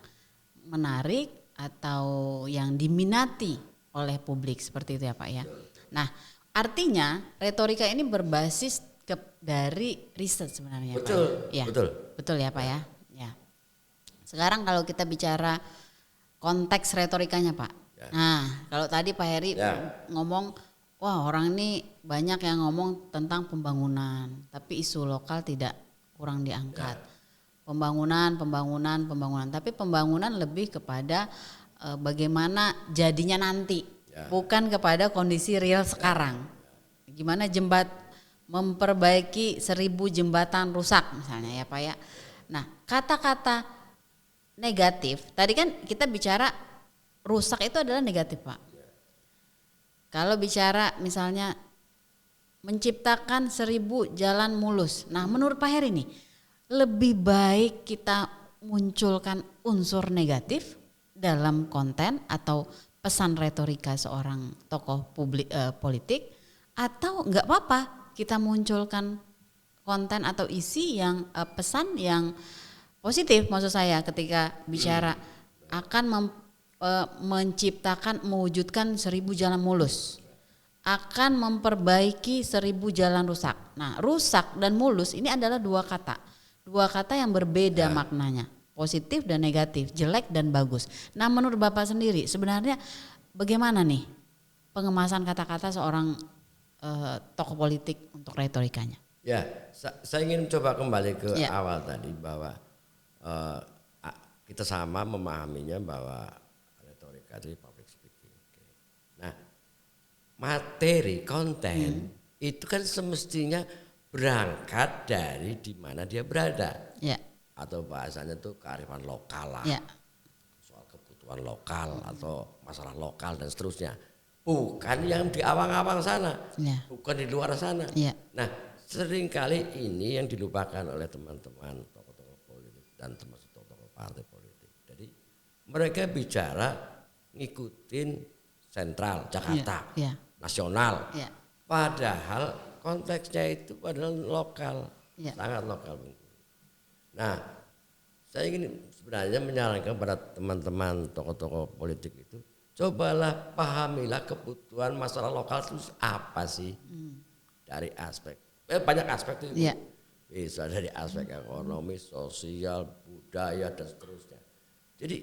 [SPEAKER 1] menarik atau yang diminati oleh publik seperti itu ya Pak ya. Nah, artinya retorika ini berbasis dari riset sebenarnya
[SPEAKER 2] Betul,
[SPEAKER 1] Pak. Ya.
[SPEAKER 2] betul.
[SPEAKER 1] Betul ya Pak ya. Ya. Sekarang kalau kita bicara konteks retorikanya Pak.
[SPEAKER 2] Ya.
[SPEAKER 1] Nah, kalau tadi Pak Heri
[SPEAKER 2] Ya.
[SPEAKER 1] ngomong, wah orang ini banyak yang ngomong tentang pembangunan, tapi isu lokal tidak kurang diangkat. Pembangunan. Tapi pembangunan lebih kepada bagaimana jadinya nanti, bukan kepada kondisi real sekarang. Gimana memperbaiki 1000 jembatan rusak misalnya ya Pak ya. Nah, kata-kata negatif, tadi kan kita bicara rusak itu adalah negatif Pak. Kalau bicara misalnya menciptakan 1000 jalan mulus. Nah menurut Pak Heri nih, lebih baik kita munculkan unsur negatif dalam konten atau pesan retorika seorang tokoh politik, atau enggak apa-apa kita munculkan konten atau isi yang pesan yang positif, maksud saya ketika bicara akan mewujudkan 1000 jalan mulus, akan memperbaiki 1000 jalan rusak. Nah, rusak dan mulus ini adalah dua kata yang berbeda maknanya, positif dan negatif, jelek dan bagus. Nah, menurut Bapak sendiri sebenarnya bagaimana nih pengemasan kata-kata seorang tokoh politik untuk retorikanya?
[SPEAKER 2] Ya, saya ingin coba kembali ke
[SPEAKER 1] Ya.
[SPEAKER 2] awal tadi bahwa kita sama memahaminya bahwa retorika itu public speaking. Nah, materi konten itu kan semestinya berangkat dari di mana dia berada.
[SPEAKER 1] Ya.
[SPEAKER 2] Atau bahasanya itu kearifan lokal lah.
[SPEAKER 1] Ya.
[SPEAKER 2] Soal kebutuhan lokal atau masalah lokal dan seterusnya. Bukan yang di awang-awang sana.
[SPEAKER 1] Ya.
[SPEAKER 2] Bukan di luar sana.
[SPEAKER 1] Ya.
[SPEAKER 2] Nah, seringkali ini yang dilupakan oleh teman-teman tokoh-tokoh politik dan termasuk tokoh-tokoh partai politik. Jadi mereka bicara ngikutin sentral Jakarta,
[SPEAKER 1] Ya.
[SPEAKER 2] nasional.
[SPEAKER 1] Ya.
[SPEAKER 2] Padahal konteksnya itu adalah lokal,
[SPEAKER 1] Ya.
[SPEAKER 2] sangat lokal. Nah, saya ingin sebenarnya menyarankan pada teman-teman tokoh-tokoh politik itu, cobalah pahamilah kebutuhan masalah lokal itu apa sih dari aspek banyak aspek itu.
[SPEAKER 1] Ya.
[SPEAKER 2] Bisa dari aspek ekonomi, sosial, budaya dan seterusnya. Jadi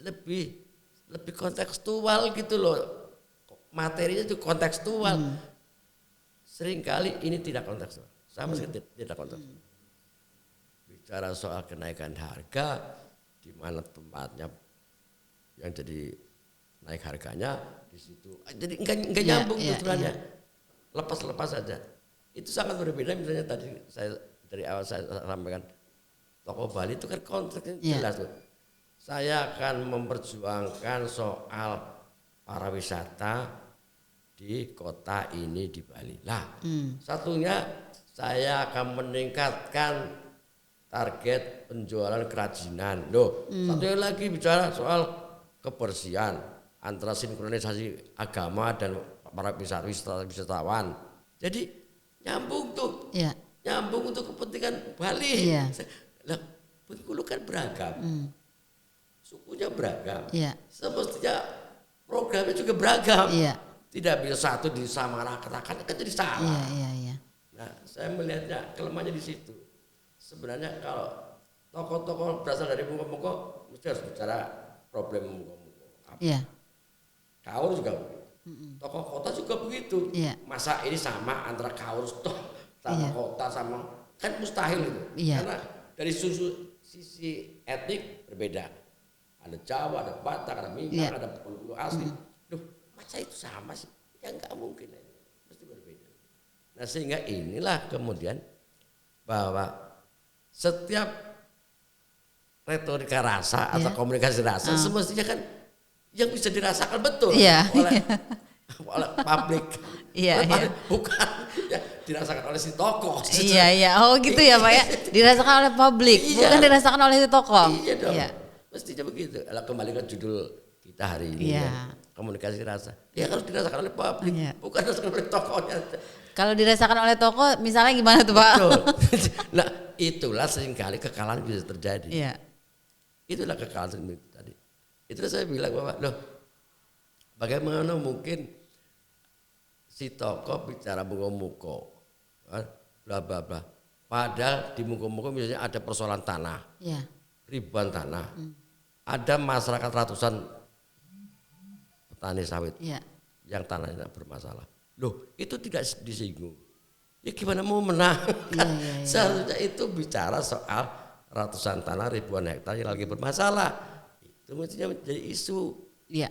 [SPEAKER 2] lebih kontekstual gitu loh. Materinya itu kontekstual. Seringkali ini tidak kontekstual. Sama sekali tidak kontekstual. Bicara soal kenaikan harga di mana tempatnya yang jadi naik harganya di situ. Jadi enggak
[SPEAKER 1] Iya,
[SPEAKER 2] nyambung
[SPEAKER 1] iya,
[SPEAKER 2] sebenarnya. Lepas-lepas saja. Itu sangat berbeda misalnya tadi saya dari awal saya sampaikan Toko Bali itu kan konteksnya jelas tuh. Saya akan memperjuangkan soal para wisata di kota ini di Bali. Lah, satunya saya akan meningkatkan target penjualan kerajinan. Loh, satunya lagi bicara soal kebersihan antara sinkronisasi agama dan para wisatawan. Jadi nyambung tuh.
[SPEAKER 1] Iya.
[SPEAKER 2] Nyambung untuk kepentingan Bali.
[SPEAKER 1] Iya.
[SPEAKER 2] Lah, Bengkulu kan beragam. Sukunya beragam.
[SPEAKER 1] Iya.
[SPEAKER 2] Semestinya programnya juga beragam.
[SPEAKER 1] Iya.
[SPEAKER 2] Tidak bisa satu disamaratakan kan jadi salah.
[SPEAKER 1] Iya.
[SPEAKER 2] Nah, saya melihatnya kelemahannya di situ. Sebenarnya kalau tokoh-tokoh berasal dari Muko-Muko mesti harus bicara problem Muko-Muko.
[SPEAKER 1] Iya.
[SPEAKER 2] Kaur juga begitu. Tokoh kota juga begitu.
[SPEAKER 1] Iya.
[SPEAKER 2] Masa ini sama antara Kaur sama kota sama kan mustahil itu.
[SPEAKER 1] Iya.
[SPEAKER 2] Karena dari sisi etnik berbeda. Ada Jawa, ada Batak, ada Minang, ada Bengkulu asli. Duh, masa itu sama sih? Ya enggak mungkin. Mesti berbeda. Nah, sehingga inilah kemudian bahwa setiap retorika rasa atau komunikasi rasa semestinya kan yang bisa dirasakan betul oleh publik. Bukan ya dirasakan oleh si tokoh.
[SPEAKER 1] Iya. Oh gitu ya Pak ya. Dirasakan oleh publik, bukan dirasakan oleh si tokoh.
[SPEAKER 2] Iya dong. Mestinya begitu. Kembali ke judul kita hari ini ya. Komunikasi rasa. Ya harus dirasakan oleh publik, bukan dirasakan oleh tokohnya.
[SPEAKER 1] Kalau dirasakan oleh tokoh misalnya gimana tuh Pak?
[SPEAKER 2] Betul. Nah, itulah seringkali kekalahan bisa terjadi.
[SPEAKER 1] Iya.
[SPEAKER 2] Itulah kekalahan tadi. Itulah saya bilang bahwa loh bagaimana mungkin si tokoh bicara Muko-Muko bla bla bla. Padahal di Muko-Muko misalnya ada persoalan tanah.
[SPEAKER 1] Iya.
[SPEAKER 2] Ribuan tanah. Ada masyarakat ratusan petani sawit yang tanahnya bermasalah. Loh, itu tidak disinggung. Ya gimana mau menang? Seharusnya itu bicara soal ratusan tanah ribuan hektar yang lagi bermasalah. Itu mestinya menjadi isu.
[SPEAKER 1] Iya.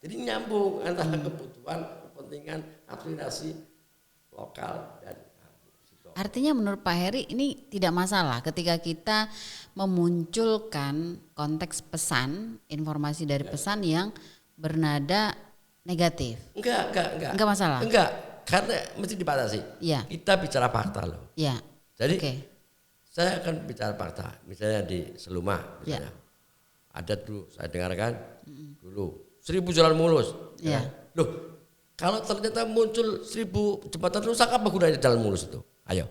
[SPEAKER 2] Jadi nyambung antara kebutuhan, kepentingan, aspirasi lokal dan
[SPEAKER 1] Artinya menurut Pak Heri ini tidak masalah ketika kita memunculkan konteks pesan, informasi dari pesan yang bernada negatif.
[SPEAKER 2] Enggak
[SPEAKER 1] masalah.
[SPEAKER 2] Enggak, karena mesti dibatasi.
[SPEAKER 1] Iya.
[SPEAKER 2] Kita bicara fakta loh.
[SPEAKER 1] Iya.
[SPEAKER 2] Jadi saya akan bicara fakta. Misalnya di Seluma, misalnya ada dulu saya dengarkan dulu 1000 jalan mulus.
[SPEAKER 1] Iya.
[SPEAKER 2] Loh, kalau ternyata muncul 1000 jembatan rusak apa gunanya jalan mulus itu? Ayo.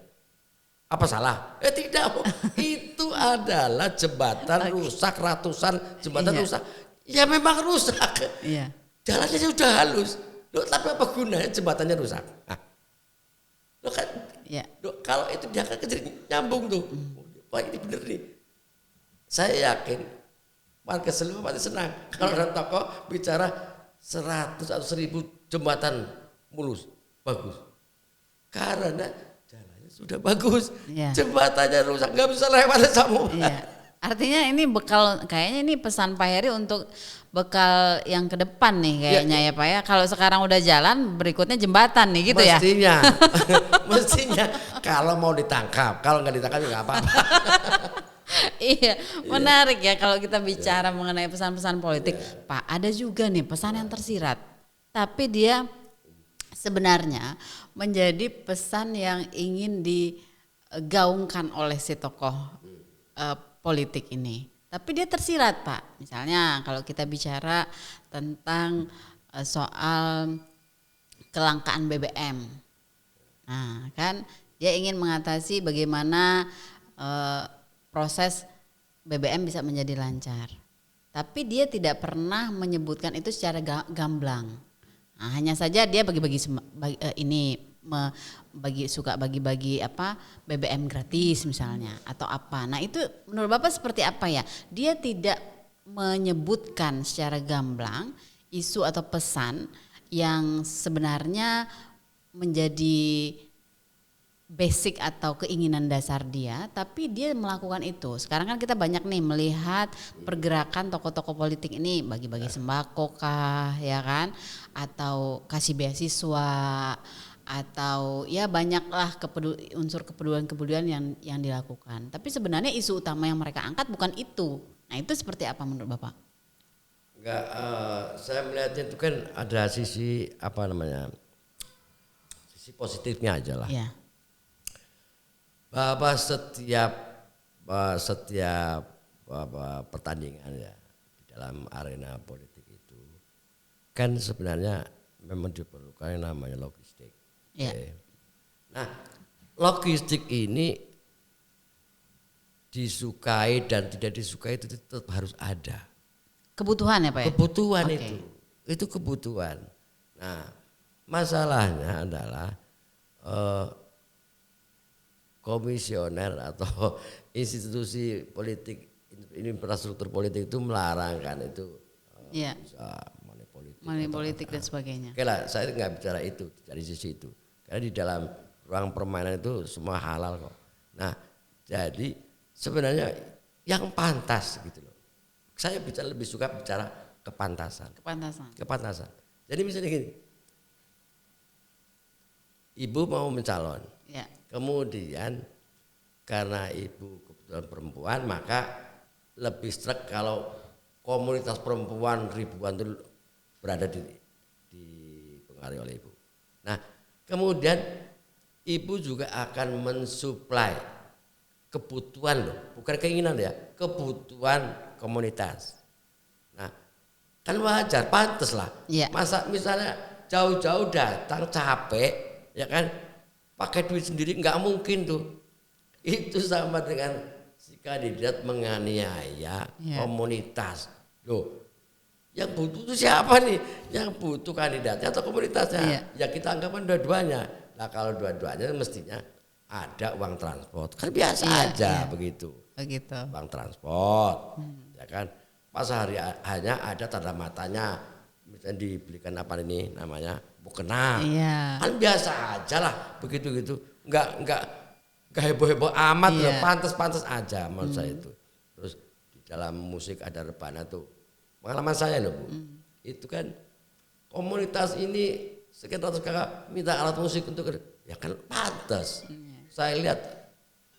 [SPEAKER 2] Apa salah? Tidak. Itu adalah jembatan rusak, ratusan jembatan rusak. Ya memang rusak.
[SPEAKER 1] Iya.
[SPEAKER 2] Jalannya sudah halus. Loh, tapi apa gunanya jembatannya rusak? Loh kan? Loh, kalau itu dia akan jadi nyambung tuh. Wah ini bener nih. Saya yakin warga Seluma pasti senang. Kalau ada tokoh bicara 100 atau 1000 jembatan mulus. Bagus. Karena jalannya sudah bagus. Jembatannya rusak. Gak bisa lewat sama.
[SPEAKER 1] Artinya ini bekal, kayaknya ini pesan Pak Heri untuk bekal yang ke depan nih kayaknya ya Pak ya. Kalau sekarang udah jalan, berikutnya jembatan nih gitu
[SPEAKER 2] mestinya, mestinya kalau mau ditangkap, kalau nggak ditangkap nggak apa-apa.
[SPEAKER 1] Iya, menarik ya kalau kita bicara mengenai pesan-pesan politik. Pak, ada juga nih pesan yang tersirat, tapi dia sebenarnya menjadi pesan yang ingin digaungkan oleh si tokoh politik ini. Tapi dia tersirat Pak. Misalnya kalau kita bicara tentang soal kelangkaan BBM. Nah kan dia ingin mengatasi bagaimana proses BBM bisa menjadi lancar. Tapi dia tidak pernah menyebutkan itu secara gamblang. Nah, hanya saja dia bagi-bagi suka bagi-bagi apa BBM gratis misalnya atau apa. Nah itu menurut Bapak seperti apa ya? Dia tidak menyebutkan secara gamblang isu atau pesan yang sebenarnya menjadi basic atau keinginan dasar dia, tapi dia melakukan itu. Sekarang kan kita banyak nih melihat pergerakan tokoh-tokoh politik ini bagi-bagi sembako kah, ya kan? Atau kasih beasiswa, atau ya banyaklah unsur kepedulian yang dilakukan. Tapi sebenarnya isu utama yang mereka angkat bukan itu. Nah itu seperti apa menurut Bapak?
[SPEAKER 2] Enggak, saya melihatnya itu kan ada sisi apa namanya, sisi positifnya aja lah.
[SPEAKER 1] Ya.
[SPEAKER 2] Bahwa setiap pertandingan ya di dalam arena politik itu kan sebenarnya memang diperlukan yang namanya logistik.
[SPEAKER 1] Ya.
[SPEAKER 2] Nah, logistik ini disukai dan tidak disukai itu tetap harus ada.
[SPEAKER 1] Kebutuhan ya Pak ya?
[SPEAKER 2] Kebutuhan
[SPEAKER 1] Okay.
[SPEAKER 2] itu kebutuhan. Nah, masalahnya adalah komisioner atau institusi politik, infrastruktur politik itu melarang kan itu
[SPEAKER 1] Iya.
[SPEAKER 2] bisa
[SPEAKER 1] Money politik dan sebagainya.
[SPEAKER 2] Oke lah, saya nggak bicara itu dari sisi itu. Karena di dalam ruang permainan itu semua halal kok. Nah, jadi sebenarnya yang pantas gitu loh. Saya lebih suka bicara kepantasan. Kepantasan. Jadi misalnya gini, ibu mau mencalon.
[SPEAKER 1] Ya.
[SPEAKER 2] Kemudian karena ibu kebetulan perempuan maka lebih strek kalau komunitas perempuan ribuan itu berada dipengaruhi oleh ibu. Nah kemudian ibu juga akan mensuplai kebutuhan loh, bukan keinginan ya, kebutuhan komunitas. Nah kan wajar, pantas lah.
[SPEAKER 1] Ya.
[SPEAKER 2] Masa misalnya jauh-jauh datang capek ya kan, pakai duit sendiri nggak mungkin tuh. Itu sama dengan si kandidat menganiaya komunitas. Loh, yang butuh itu siapa nih? Yang butuh kandidatnya atau komunitasnya? Ya kita anggapkan dua-duanya. Nah kalau dua-duanya mestinya ada uang transport. Kan biasa aja begitu.
[SPEAKER 1] Begitu.
[SPEAKER 2] Uang transport, ya kan. Pas hari hanya ada tanda matanya. Misalnya dibelikan apa ini namanya mukena.
[SPEAKER 1] Iya.
[SPEAKER 2] Kan biasa aja lah begitu gitu. Enggak heboh-heboh amat loh, pantas-pantas aja menurut saya itu. Terus di dalam musik ada rebana tuh. Pengalaman saya loh Bu. Itu kan komunitas ini sekian ratus kakak minta alat musik untuk ya kan pantas. Saya lihat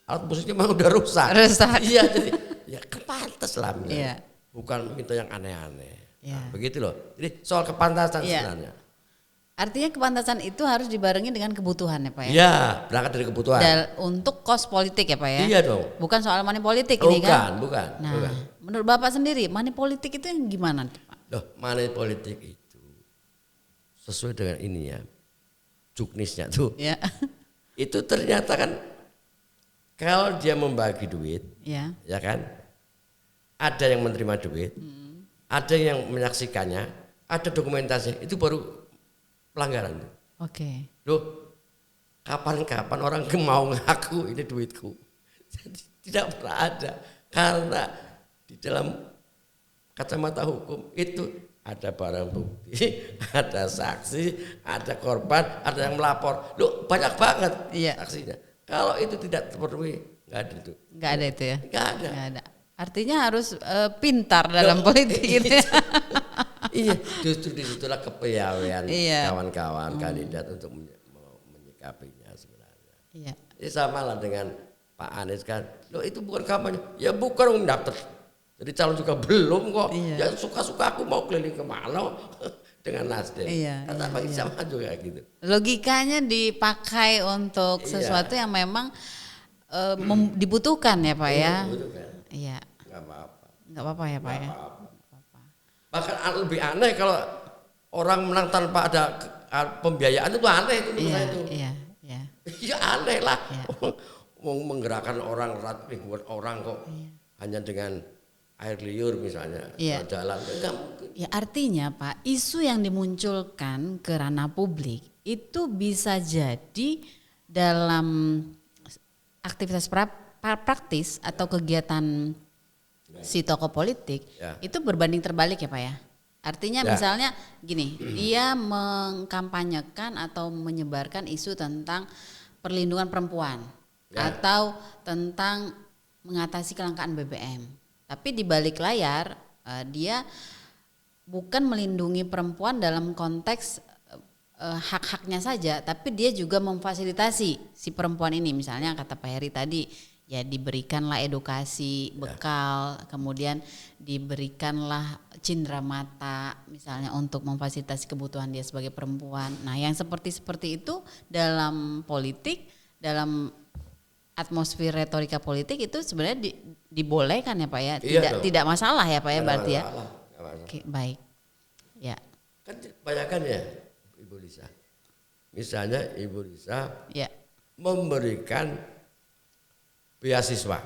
[SPEAKER 2] alat musiknya memang udah rusak. Iya jadi ya kan pantas lah. Bukan minta yang aneh-aneh. Nah, begitu loh. Jadi soal kepantasan sebenarnya.
[SPEAKER 1] Artinya kepantasan itu harus dibarengi dengan kebutuhan ya Pak ya?
[SPEAKER 2] Iya, berangkat dari kebutuhan.
[SPEAKER 1] Dan untuk kos politik ya Pak ya?
[SPEAKER 2] Iya dong.
[SPEAKER 1] Bukan soal money politik ini kan?
[SPEAKER 2] Bukan.
[SPEAKER 1] Nah, menurut Bapak sendiri money politik itu yang gimana Pak?
[SPEAKER 2] Loh, money politik itu sesuai dengan ini ya, juknisnya tuh.
[SPEAKER 1] Ya.
[SPEAKER 2] Itu ternyata kan kalau dia membagi duit, ya kan, ada yang menerima duit, ada yang menyaksikannya, ada dokumentasi, itu baru pelanggaran.
[SPEAKER 1] Oke.
[SPEAKER 2] Loh, kapan-kapan orang mau ngaku ini duitku. Jadi tidak pernah ada. Karena di dalam kacamata hukum itu ada barang bukti, ada saksi, ada korban, ada yang melapor. Loh, banyak banget saksinya. Kalau itu tidak terpenuhi, nggak ada itu.
[SPEAKER 1] Nggak ada itu ya?
[SPEAKER 2] Nggak ada.
[SPEAKER 1] Artinya harus pintar dalam politik gitu.
[SPEAKER 2] Iya, justru disitulah kepiawaian kawan-kawan kandidat untuk menyikapinya sebenarnya.
[SPEAKER 1] Iya.
[SPEAKER 2] Ini sama lah dengan Pak Anies kan, loh itu bukan kampanye, ya bukan daftar. Jadi calon juga belum kok, ya suka-suka aku mau keliling kemana dengan Nasdem. Kata Pak sama juga gitu.
[SPEAKER 1] Logikanya dipakai untuk sesuatu yang memang dibutuhkan ya Pak ya?
[SPEAKER 2] Dibutuhkan.
[SPEAKER 1] Iya. Nggak apa-apa ya Pak ya?
[SPEAKER 2] Bahkan lebih aneh kalau orang menang tanpa ada pembiayaan itu aneh itu menurut saya itu. Iya aneh lah. Mau menggerakkan orang ribuan orang kok hanya dengan air liur misalnya jalan enggak mungkin. Ya
[SPEAKER 1] artinya Pak, isu yang dimunculkan ke ranah publik itu bisa jadi dalam aktivitas praktis atau kegiatan si tokoh politik itu berbanding terbalik ya Pak ya. Artinya misalnya gini, dia mengkampanyekan atau menyebarkan isu tentang perlindungan perempuan atau tentang mengatasi kelangkaan BBM. Tapi di balik layar dia bukan melindungi perempuan dalam konteks hak-haknya saja, tapi dia juga memfasilitasi si perempuan ini. Misalnya kata Pak Heri tadi, ya diberikanlah edukasi, bekal, kemudian diberikanlah cindera mata misalnya untuk memfasilitasi kebutuhan dia sebagai perempuan. Nah, yang seperti itu dalam politik, dalam atmosfer retorika politik itu sebenarnya dibolehkan ya Pak ya, tidak masalah ya Pak ya, berarti ya. Oke, baik. Ya.
[SPEAKER 2] Kan bayangkan ya Ibu Lisa, misalnya Ibu Lisa memberikan beasiswa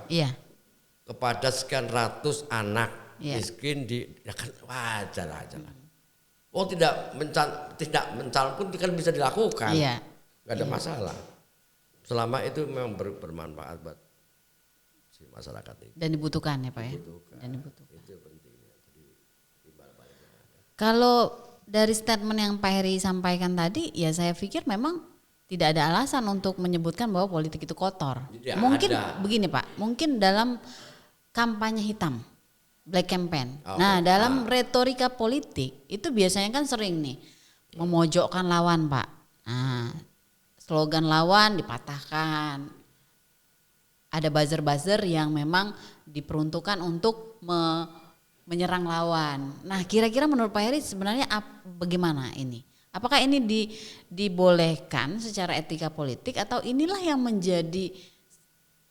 [SPEAKER 2] kepada sekian ratus anak miskin ya kan wajar aja lah. Oh tidak mencalon pun kan bisa dilakukan, nggak ada masalah. Selama itu memang bermanfaat buat si masyarakat itu.
[SPEAKER 1] Dan dibutuhkan ya Pak ya. Dan dibutuhkan.
[SPEAKER 2] Itu pentingnya.
[SPEAKER 1] Kalau dari statement yang Pak Heri sampaikan tadi, ya saya pikir memang tidak ada alasan untuk menyebutkan bahwa politik itu kotor. Mungkin begini Pak, mungkin dalam kampanye hitam, black campaign. Nah dalam retorika politik itu biasanya kan sering nih memojokkan lawan Pak. Nah slogan lawan dipatahkan. Ada buzzer-buzzer yang memang diperuntukkan untuk menyerang lawan. Nah kira-kira menurut Pak Heri sebenarnya bagaimana ini? Apakah ini dibolehkan secara etika politik atau inilah yang menjadi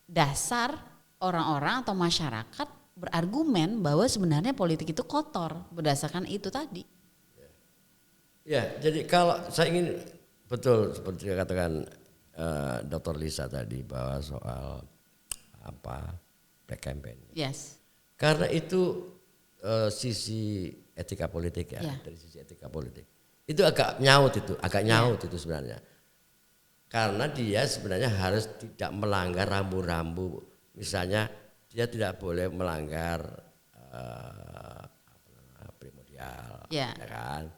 [SPEAKER 1] dasar orang-orang atau masyarakat berargumen bahwa sebenarnya politik itu kotor berdasarkan itu tadi?
[SPEAKER 2] Ya, jadi kalau saya ingin betul seperti yang katakan Dr. Lisa tadi bahwa soal black campaign.
[SPEAKER 1] Yes.
[SPEAKER 2] Karena itu sisi etika politik dari sisi etika politik. Itu agak nyaut itu sebenarnya. Karena dia sebenarnya harus tidak melanggar rambu-rambu. Misalnya dia tidak boleh melanggar primordial, ya kan?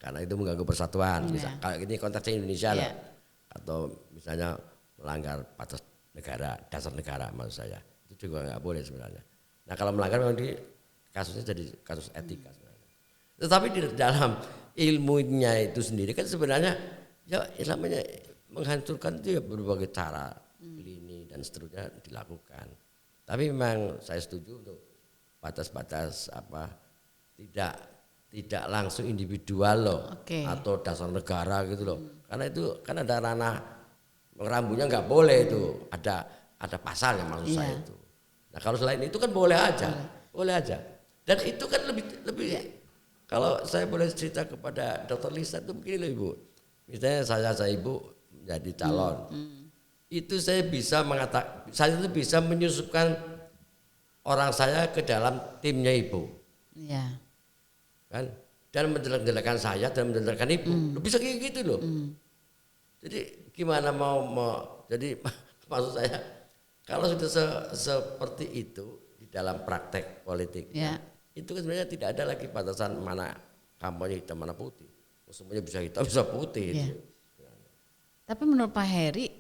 [SPEAKER 2] Karena itu mengganggu persatuan. Misal, kalau ini konteksnya Indonesia lah, atau misalnya melanggar batas negara, dasar negara maksud saya, itu juga nggak boleh sebenarnya. Nah kalau melanggar memang kasusnya jadi kasus etika sebenarnya. Tetapi di dalam ilmunya itu sendiri kan sebenarnya ya namanya menghancurkan itu ya berbagai cara, lini dan seterusnya dilakukan. Tapi memang saya setuju untuk batas-batas tidak langsung individual loh, atau dasar negara gitu loh. Karena itu kan ada ranah rambunya nggak boleh itu, ada pasal yang maksud saya itu. Nah kalau selain itu kan boleh aja. Dan itu kan lebih kalau saya boleh cerita kepada Dr. Lisa itu begini loh Ibu. Misalnya saya Ibu menjadi calon. Itu saya itu bisa menyusupkan orang saya ke dalam timnya Ibu. Iya. Kan? Dan menjelek-jelekan saya dan menjelekkan Ibu. Bisa kayak gitu loh. Jadi gimana mau jadi maksud saya kalau sudah seperti itu di dalam praktek politik, itu kan sebenarnya tidak ada lagi batasan mana kampanye hitam mana putih. Semuanya bisa hitam bisa putih. Itu.
[SPEAKER 1] Tapi menurut Pak Heri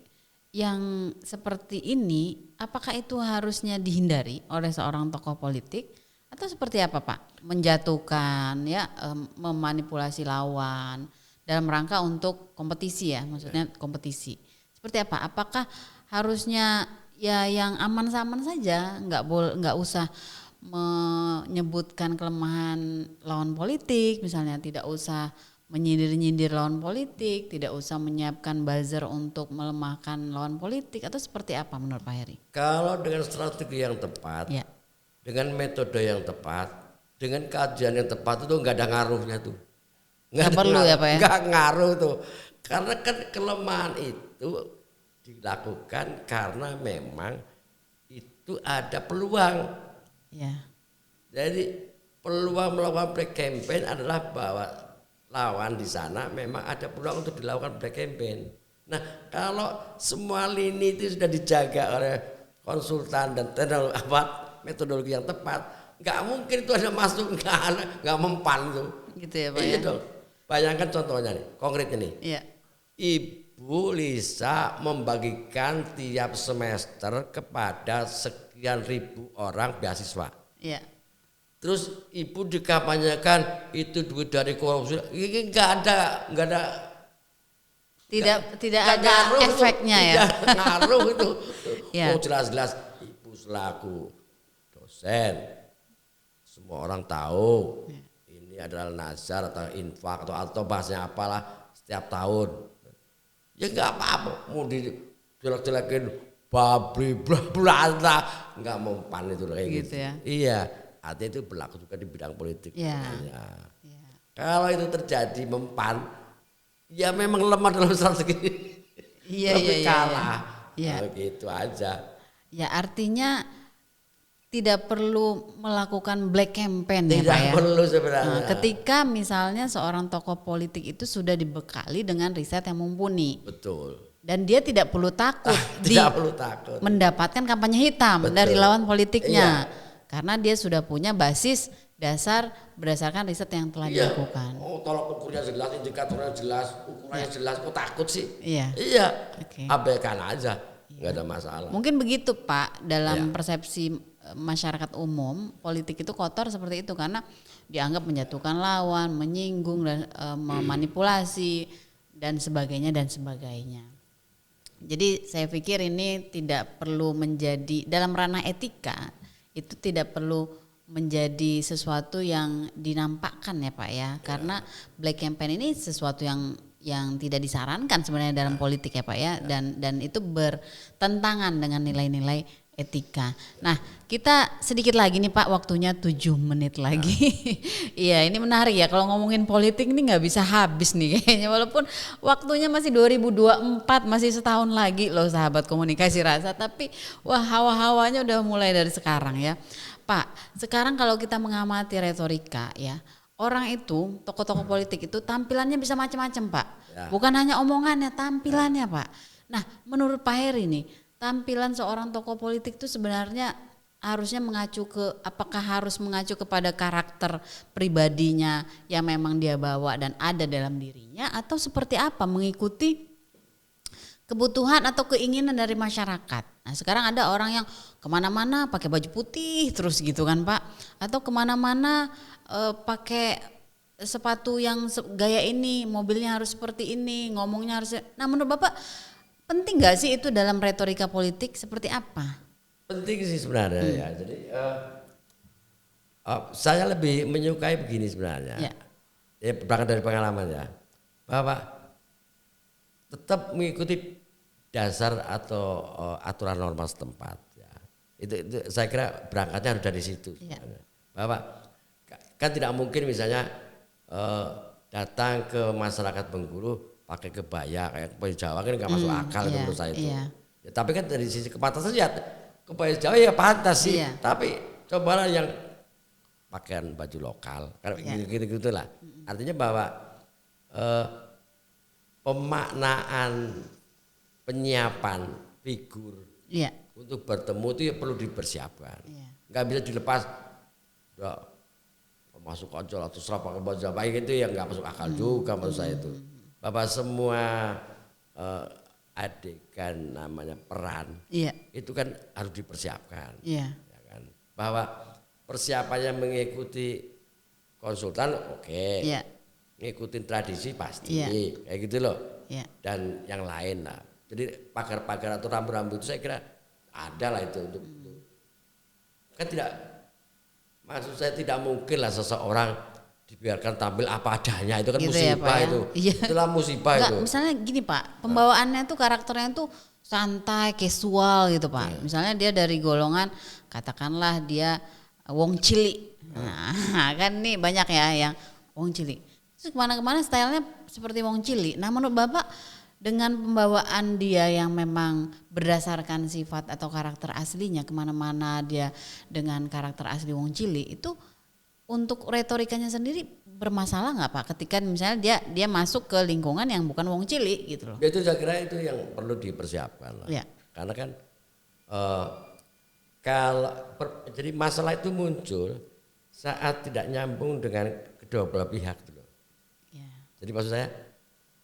[SPEAKER 1] yang seperti ini, apakah itu harusnya dihindari oleh seorang tokoh politik atau seperti apa Pak? Menjatuhkan memanipulasi lawan dalam rangka untuk kompetisi maksudnya kompetisi. Seperti apa? Apakah harusnya yang aman-aman saja, nggak usah menyebutkan kelemahan lawan politik, misalnya tidak usah menyindir-nyindir lawan politik, tidak usah menyiapkan buzzer untuk melemahkan lawan politik, atau seperti apa menurut Pak Heri?
[SPEAKER 2] Kalau dengan strategi yang tepat, dengan metode yang tepat, dengan kajian yang tepat itu nggak ada ngaruhnya tuh.
[SPEAKER 1] Nggak perlu ya Pak ya?
[SPEAKER 2] Nggak ngaruh tuh, karena kan kelemahan itu dilakukan karena memang itu ada peluang. Jadi peluang melakukan black campaign adalah bahwa lawan di sana memang ada peluang untuk dilakukan black campaign. Nah kalau semua lini itu sudah dijaga oleh konsultan dan metodologi yang tepat, nggak mungkin itu ada masuk nggak mempan tuh.
[SPEAKER 1] Gitu ya Pak ya?
[SPEAKER 2] Dong. Bayangkan contohnya nih, konkretnya nih. Ibu Ibu Lisa membagikan tiap semester kepada sekian ribu orang beasiswa.
[SPEAKER 1] Iya.
[SPEAKER 2] Terus ibu dikampanyekan itu duit dari korupsi, ini nggak ada
[SPEAKER 1] Tidak ada efeknya ya.
[SPEAKER 2] Tidak ngaruh itu.
[SPEAKER 1] Ya.
[SPEAKER 2] Oh jelas-jelas ibu selaku dosen, semua orang tahu ini adalah nazar atau infak atau bahasanya apalah setiap tahun. Ya nggak apa-apa, mau dijelek-jelekin babri bla nggak mempan itu kayak gitu.
[SPEAKER 1] Ya.
[SPEAKER 2] Iya. Artinya itu berlaku juga di bidang politik.
[SPEAKER 1] Ya.
[SPEAKER 2] Ya. Kalau itu terjadi mempan, ya memang lemah dalam strategi. Lebih kalah.
[SPEAKER 1] Iya.
[SPEAKER 2] Nah, gitu aja.
[SPEAKER 1] Ya artinya tidak perlu melakukan black campaign ya Pak ya.
[SPEAKER 2] Tidak perlu sebenarnya.
[SPEAKER 1] Nah, ketika misalnya seorang tokoh politik itu sudah dibekali dengan riset yang mumpuni.
[SPEAKER 2] Betul.
[SPEAKER 1] Dan dia tidak perlu takut
[SPEAKER 2] perlu takut
[SPEAKER 1] mendapatkan kampanye hitam. Betul. Dari lawan politiknya. Iya. Karena dia sudah punya basis dasar berdasarkan riset yang telah dilakukan.
[SPEAKER 2] Oh, tolak ukurnya jelas, indikatornya jelas, ukurannya jelas. Kok takut sih?
[SPEAKER 1] Iya.
[SPEAKER 2] Okay. Abaikan aja, nggak ada masalah.
[SPEAKER 1] Mungkin begitu Pak, dalam persepsi masyarakat umum, politik itu kotor seperti itu karena dianggap menjatuhkan lawan, menyinggung dan memanipulasi dan sebagainya dan sebagainya. Jadi saya pikir ini tidak perlu menjadi dalam ranah etika. Itu tidak perlu menjadi sesuatu yang dinampakkan ya Pak ya, karena black campaign ini sesuatu yang tidak disarankan sebenarnya dalam politik ya Pak ya, dan itu bertentangan dengan nilai-nilai etika. Nah kita sedikit lagi nih Pak, waktunya 7 menit lagi. Iya ini menarik ya, kalau ngomongin politik ini nggak bisa habis nih kayaknya, walaupun waktunya masih 2024, masih setahun lagi loh sahabat komunikasi rasa, tapi wah hawa-hawanya udah mulai dari sekarang ya Pak. Sekarang kalau kita mengamati retorika ya, orang itu, tokoh-tokoh politik itu tampilannya bisa macam-macam Pak. Ya. Bukan hanya omongannya, tampilannya Pak. Nah menurut Pak Heri nih, tampilan seorang tokoh politik itu sebenarnya harusnya apakah harus mengacu kepada karakter pribadinya yang memang dia bawa dan ada dalam dirinya, atau seperti apa mengikuti kebutuhan atau keinginan dari masyarakat. Nah sekarang ada orang yang kemana-mana pakai baju putih terus gitu kan Pak, atau kemana-mana pakai sepatu yang gaya ini, mobilnya harus seperti ini, ngomongnya harus. Nah menurut Bapak penting nggak sih itu dalam retorika politik, seperti apa?
[SPEAKER 2] Penting sih sebenarnya ya. Jadi saya lebih menyukai begini sebenarnya. Ya berangkat dari pengalaman ya, bahwa tetap mengikuti dasar atau aturan norma setempat. Ya. Itu saya kira berangkatnya harus dari situ. Ya. Bahwa kan tidak mungkin misalnya datang ke masyarakat Bengkulu pakai kebaya kayak kebaya Jawa kan nggak masuk akal itu menurut saya itu. Ya, tapi kan dari sisi kepantasan ya kebaya Jawa ya pantas sih. Tapi cobalah yang pakaian baju lokal, gitu lah. Artinya bahwa pemaknaan penyiapan figur untuk bertemu itu ya perlu dipersiapkan. Nggak bisa dilepas. Masuk ojol atau serap pakai baju apa itu ya nggak masuk akal juga menurut saya itu. Bahwa semua adegan namanya peran itu kan harus dipersiapkan. Ya kan? Bahwa persiapannya mengikuti konsultan ngikutin tradisi pasti kayak gitu loh. Dan yang lain lah. Jadi pagar-pagar atau rambu-rambu itu saya kira ada lah itu untuk kan tidak. Maksud saya tidak mungkin lah seseorang dibiarkan tampil apa adanya, itu kan gitu musibah ya, itu. Itulah musibah. Enggak, itu.
[SPEAKER 1] Misalnya gini Pak, pembawaannya tuh karakternya tuh santai, casual gitu Pak. Misalnya dia dari golongan katakanlah dia wong cilik. Nah, kan nih banyak ya yang wong cilik. Terus kemana-kemana stylenya seperti wong cilik. Nah menurut Bapak dengan pembawaan dia yang memang berdasarkan sifat atau karakter aslinya, kemana-mana dia dengan karakter asli wong cilik, itu untuk retorikanya sendiri bermasalah nggak Pak ketika misalnya dia masuk ke lingkungan yang bukan wong cilik gitu loh?
[SPEAKER 2] Itu saya kira itu yang perlu dipersiapkan lah. Karena kan jadi masalah itu muncul saat tidak nyambung dengan kedua belah pihak gitu loh. Jadi maksud saya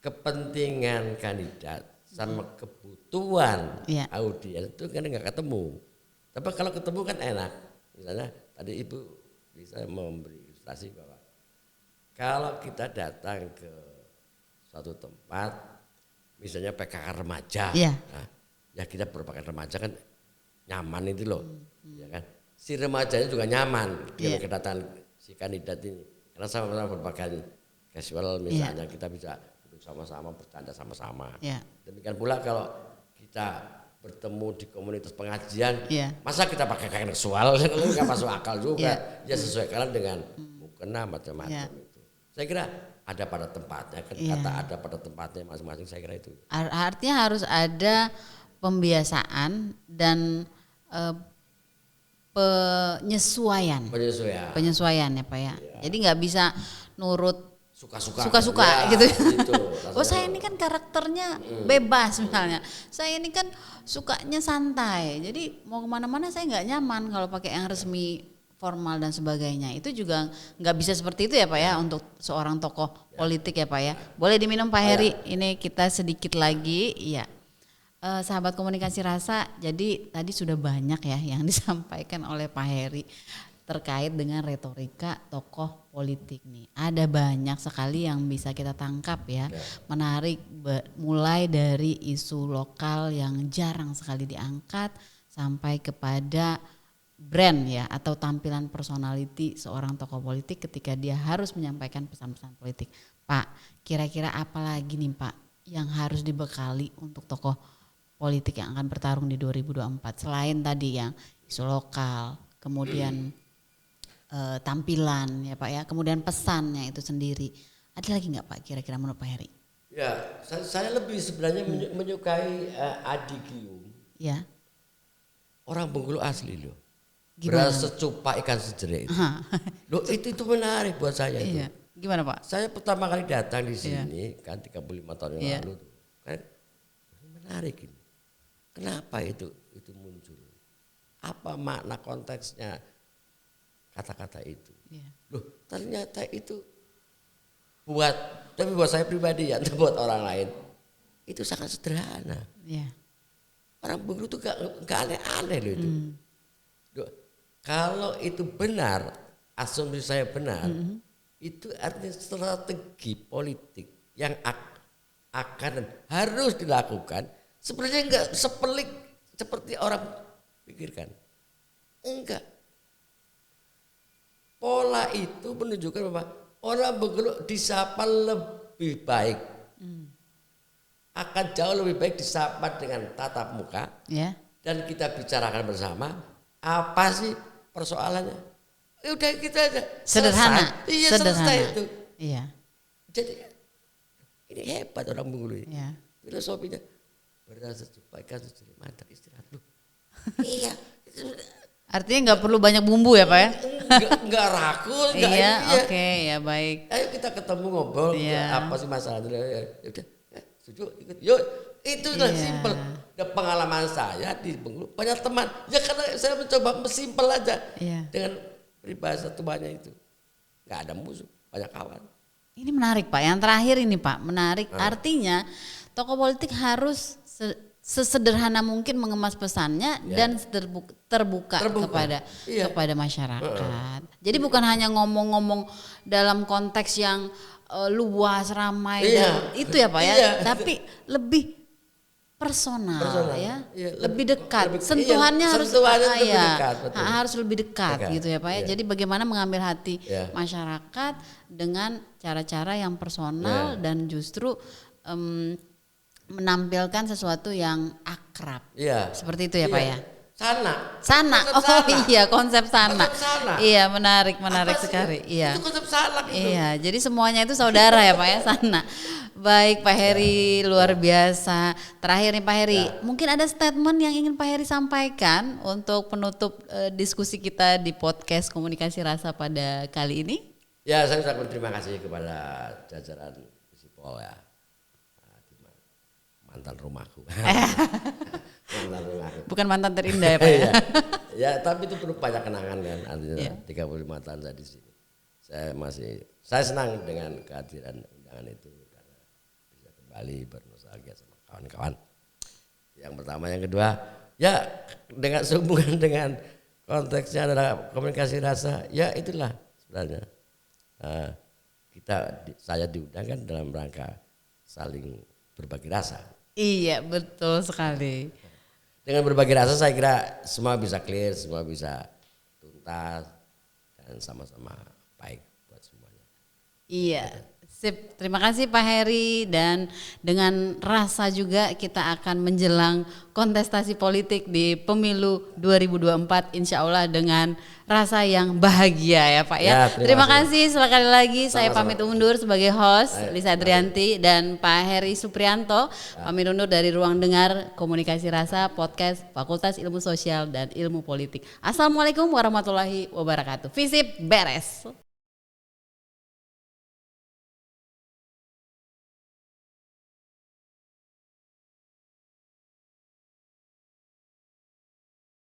[SPEAKER 2] kepentingan kandidat sama kebutuhan
[SPEAKER 1] Iya.
[SPEAKER 2] audiens itu kan nggak ketemu. Tapi kalau ketemu kan enak. Misalnya tadi Ibu bisa memberi ilustrasi bahwa kalau kita datang ke suatu tempat, misalnya PKK remaja,
[SPEAKER 1] Iya.
[SPEAKER 2] nah, ya kita berpakaian remaja kan nyaman itu loh, ya kan. Si remajanya juga nyaman dengan
[SPEAKER 1] Iya.
[SPEAKER 2] kedatangan si kandidat ini, karena sama-sama berpakaian casual, misalnya kita bisa duduk sama-sama, bercanda sama-sama.
[SPEAKER 1] Iya.
[SPEAKER 2] Demikian pula kalau kita bertemu di komunitas pengajian,
[SPEAKER 1] Iya.
[SPEAKER 2] masa kita pakai kain seksual, nggak masuk akal juga.
[SPEAKER 1] Iya.
[SPEAKER 2] Ya sesuaikan dengan mukena macam-macam
[SPEAKER 1] Iya.
[SPEAKER 2] itu. Saya kira ada pada tempatnya,
[SPEAKER 1] Iya.
[SPEAKER 2] kata ada pada tempatnya masing-masing. Saya kira itu.
[SPEAKER 1] Artinya harus ada pembiasaan dan penyesuaian. Penyesuaian ya Pak ya. Jadi nggak bisa nurut suka-suka
[SPEAKER 2] Ya,
[SPEAKER 1] gitu.
[SPEAKER 2] gitu.
[SPEAKER 1] Oh saya ini kan karakternya bebas misalnya. Saya ini kan sukanya santai. Jadi mau kemana-mana saya nggak nyaman kalau pakai yang resmi, formal dan sebagainya. Itu juga nggak bisa seperti itu ya Pak ya untuk seorang tokoh politik ya Pak ya. Boleh diminum Pak Heri. Ini kita sedikit lagi. Iya. Sahabat komunikasi rasa, jadi tadi sudah banyak ya yang disampaikan oleh Pak Heri terkait dengan retorika tokoh politik nih. Ada banyak sekali yang bisa kita tangkap ya. Menarik mulai dari isu lokal yang jarang sekali diangkat sampai kepada brand ya atau tampilan personality seorang tokoh politik ketika dia harus menyampaikan pesan-pesan politik. Pak, kira-kira apa lagi nih Pak yang harus dibekali untuk tokoh politik yang akan bertarung di 2024 selain tadi yang isu lokal, kemudian tampilan ya Pak ya, kemudian pesannya itu sendiri. Ada lagi nggak Pak kira-kira menurut Pak Heri?
[SPEAKER 2] Ya, saya lebih sebenarnya menyukai Adi Gium.
[SPEAKER 1] Ya.
[SPEAKER 2] Orang Bengkulu asli loh.
[SPEAKER 1] Gimana?
[SPEAKER 2] Beras secupa ikan sejerik. Loh itu menarik buat saya itu.
[SPEAKER 1] Iya. Gimana Pak?
[SPEAKER 2] Saya pertama kali datang di sini kan 35 tahun yang lalu tuh. Kan menarik ini. Kenapa itu muncul? Apa makna konteksnya kata-kata itu?
[SPEAKER 1] Iya.
[SPEAKER 2] Loh ternyata itu tapi buat saya pribadi ya, buat orang lain itu sangat sederhana.
[SPEAKER 1] Iya.
[SPEAKER 2] Orang Bengkulu itu gak aneh-aneh loh itu. Loh, kalau itu benar, asumsi saya benar, itu artinya strategi politik yang akan dan harus dilakukan. Sebenarnya enggak sepelik seperti orang pikirkan. Enggak. Pola itu menunjukkan bahwa orang Bengkulu disapa lebih baik. Akan jauh lebih baik disapa dengan tatap muka.
[SPEAKER 1] Ya.
[SPEAKER 2] Dan kita bicarakan bersama apa sih persoalannya. Udah kita aja.
[SPEAKER 1] Sederhana.
[SPEAKER 2] Iya
[SPEAKER 1] Sederhana.
[SPEAKER 2] selesai itu.
[SPEAKER 1] Iya.
[SPEAKER 2] Jadi ini hebat orang Bengkulu ini.
[SPEAKER 1] Iya.
[SPEAKER 2] Filosofinya beras secupa ikan sejerik mantap istirahat lu. Iya.
[SPEAKER 1] Artinya nggak perlu banyak bumbu ya Pak ya?
[SPEAKER 2] Enggak rakus, enggak
[SPEAKER 1] Iya,
[SPEAKER 2] ini.
[SPEAKER 1] oke, ya baik.
[SPEAKER 2] Ayo kita ketemu ngobrol,
[SPEAKER 1] Iya.
[SPEAKER 2] apa sih masalahnya? Ya udah, setuju ikut. Yuk, itu udah
[SPEAKER 1] Iya.
[SPEAKER 2] simpel. Dan pengalaman saya di Bengkulu banyak teman. Ya karena saya mencoba simpel aja.
[SPEAKER 1] Iya.
[SPEAKER 2] Dengan peribahasa tuanya itu. Enggak ada musuh, banyak kawan.
[SPEAKER 1] Ini menarik Pak, yang terakhir ini Pak, menarik. Artinya tokoh politik harus sesederhana mungkin mengemas pesannya dan terbuka kepada kepada masyarakat. Jadi bukan hanya ngomong-ngomong dalam konteks yang luas, ramai dan itu ya Pak ya, tapi lebih personal. Ya, lebih dekat. Sentuhannya harus
[SPEAKER 2] lebih dekat, betul.
[SPEAKER 1] harus lebih dekat gitu ya Pak ya. Jadi bagaimana mengambil hati masyarakat dengan cara-cara yang personal dan justru menampilkan sesuatu yang akrab.
[SPEAKER 2] Iya.
[SPEAKER 1] Seperti itu ya Pak ya. Sana. Konsep sana. Iya, menarik sekali. Iya.
[SPEAKER 2] Itu konsep sana gitu.
[SPEAKER 1] Iya, jadi semuanya itu saudara ya Pak ya, sana. Baik Pak Heri, luar biasa. Terakhir nih Pak Heri, mungkin ada statement yang ingin Pak Heri sampaikan untuk penutup diskusi kita di podcast Komunikasi Rasa pada kali ini.
[SPEAKER 2] Ya, saya ucapkan terima kasih kepada jajaran Visipol ya. Mantan rumahku. Mantan rumahku.
[SPEAKER 1] Bukan mantan terindah ya Pak ya.
[SPEAKER 2] Ya, tapi itu perlu banyak kenangan kan. Artinya 35 tahun saya di sini. Saya senang dengan kehadiran undangan itu karena bisa kembali bernostalgia sama kawan-kawan. Yang pertama, yang kedua, ya dengan sehubungan dengan konteksnya adalah komunikasi rasa, ya itulah sebenarnya saya diundang kan dalam rangka saling berbagi rasa.
[SPEAKER 1] Iya, betul sekali.
[SPEAKER 2] Dengan berbagi rasa saya kira semua bisa clear, semua bisa tuntas dan sama-sama baik buat semuanya.
[SPEAKER 1] Iya, sip. Terima kasih Pak Heri, dan dengan rasa juga kita akan menjelang kontestasi politik di pemilu 2024 insya Allah dengan rasa yang bahagia ya Pak ya. Terima kasih sekali lagi. Saya pamit undur sebagai host Lisa Adrianti dan Pak Heri Suprianto pamit undur dari Ruang Dengar Komunikasi Rasa Podcast Fakultas Ilmu Sosial dan Ilmu Politik. Assalamualaikum warahmatullahi wabarakatuh. Visip beres.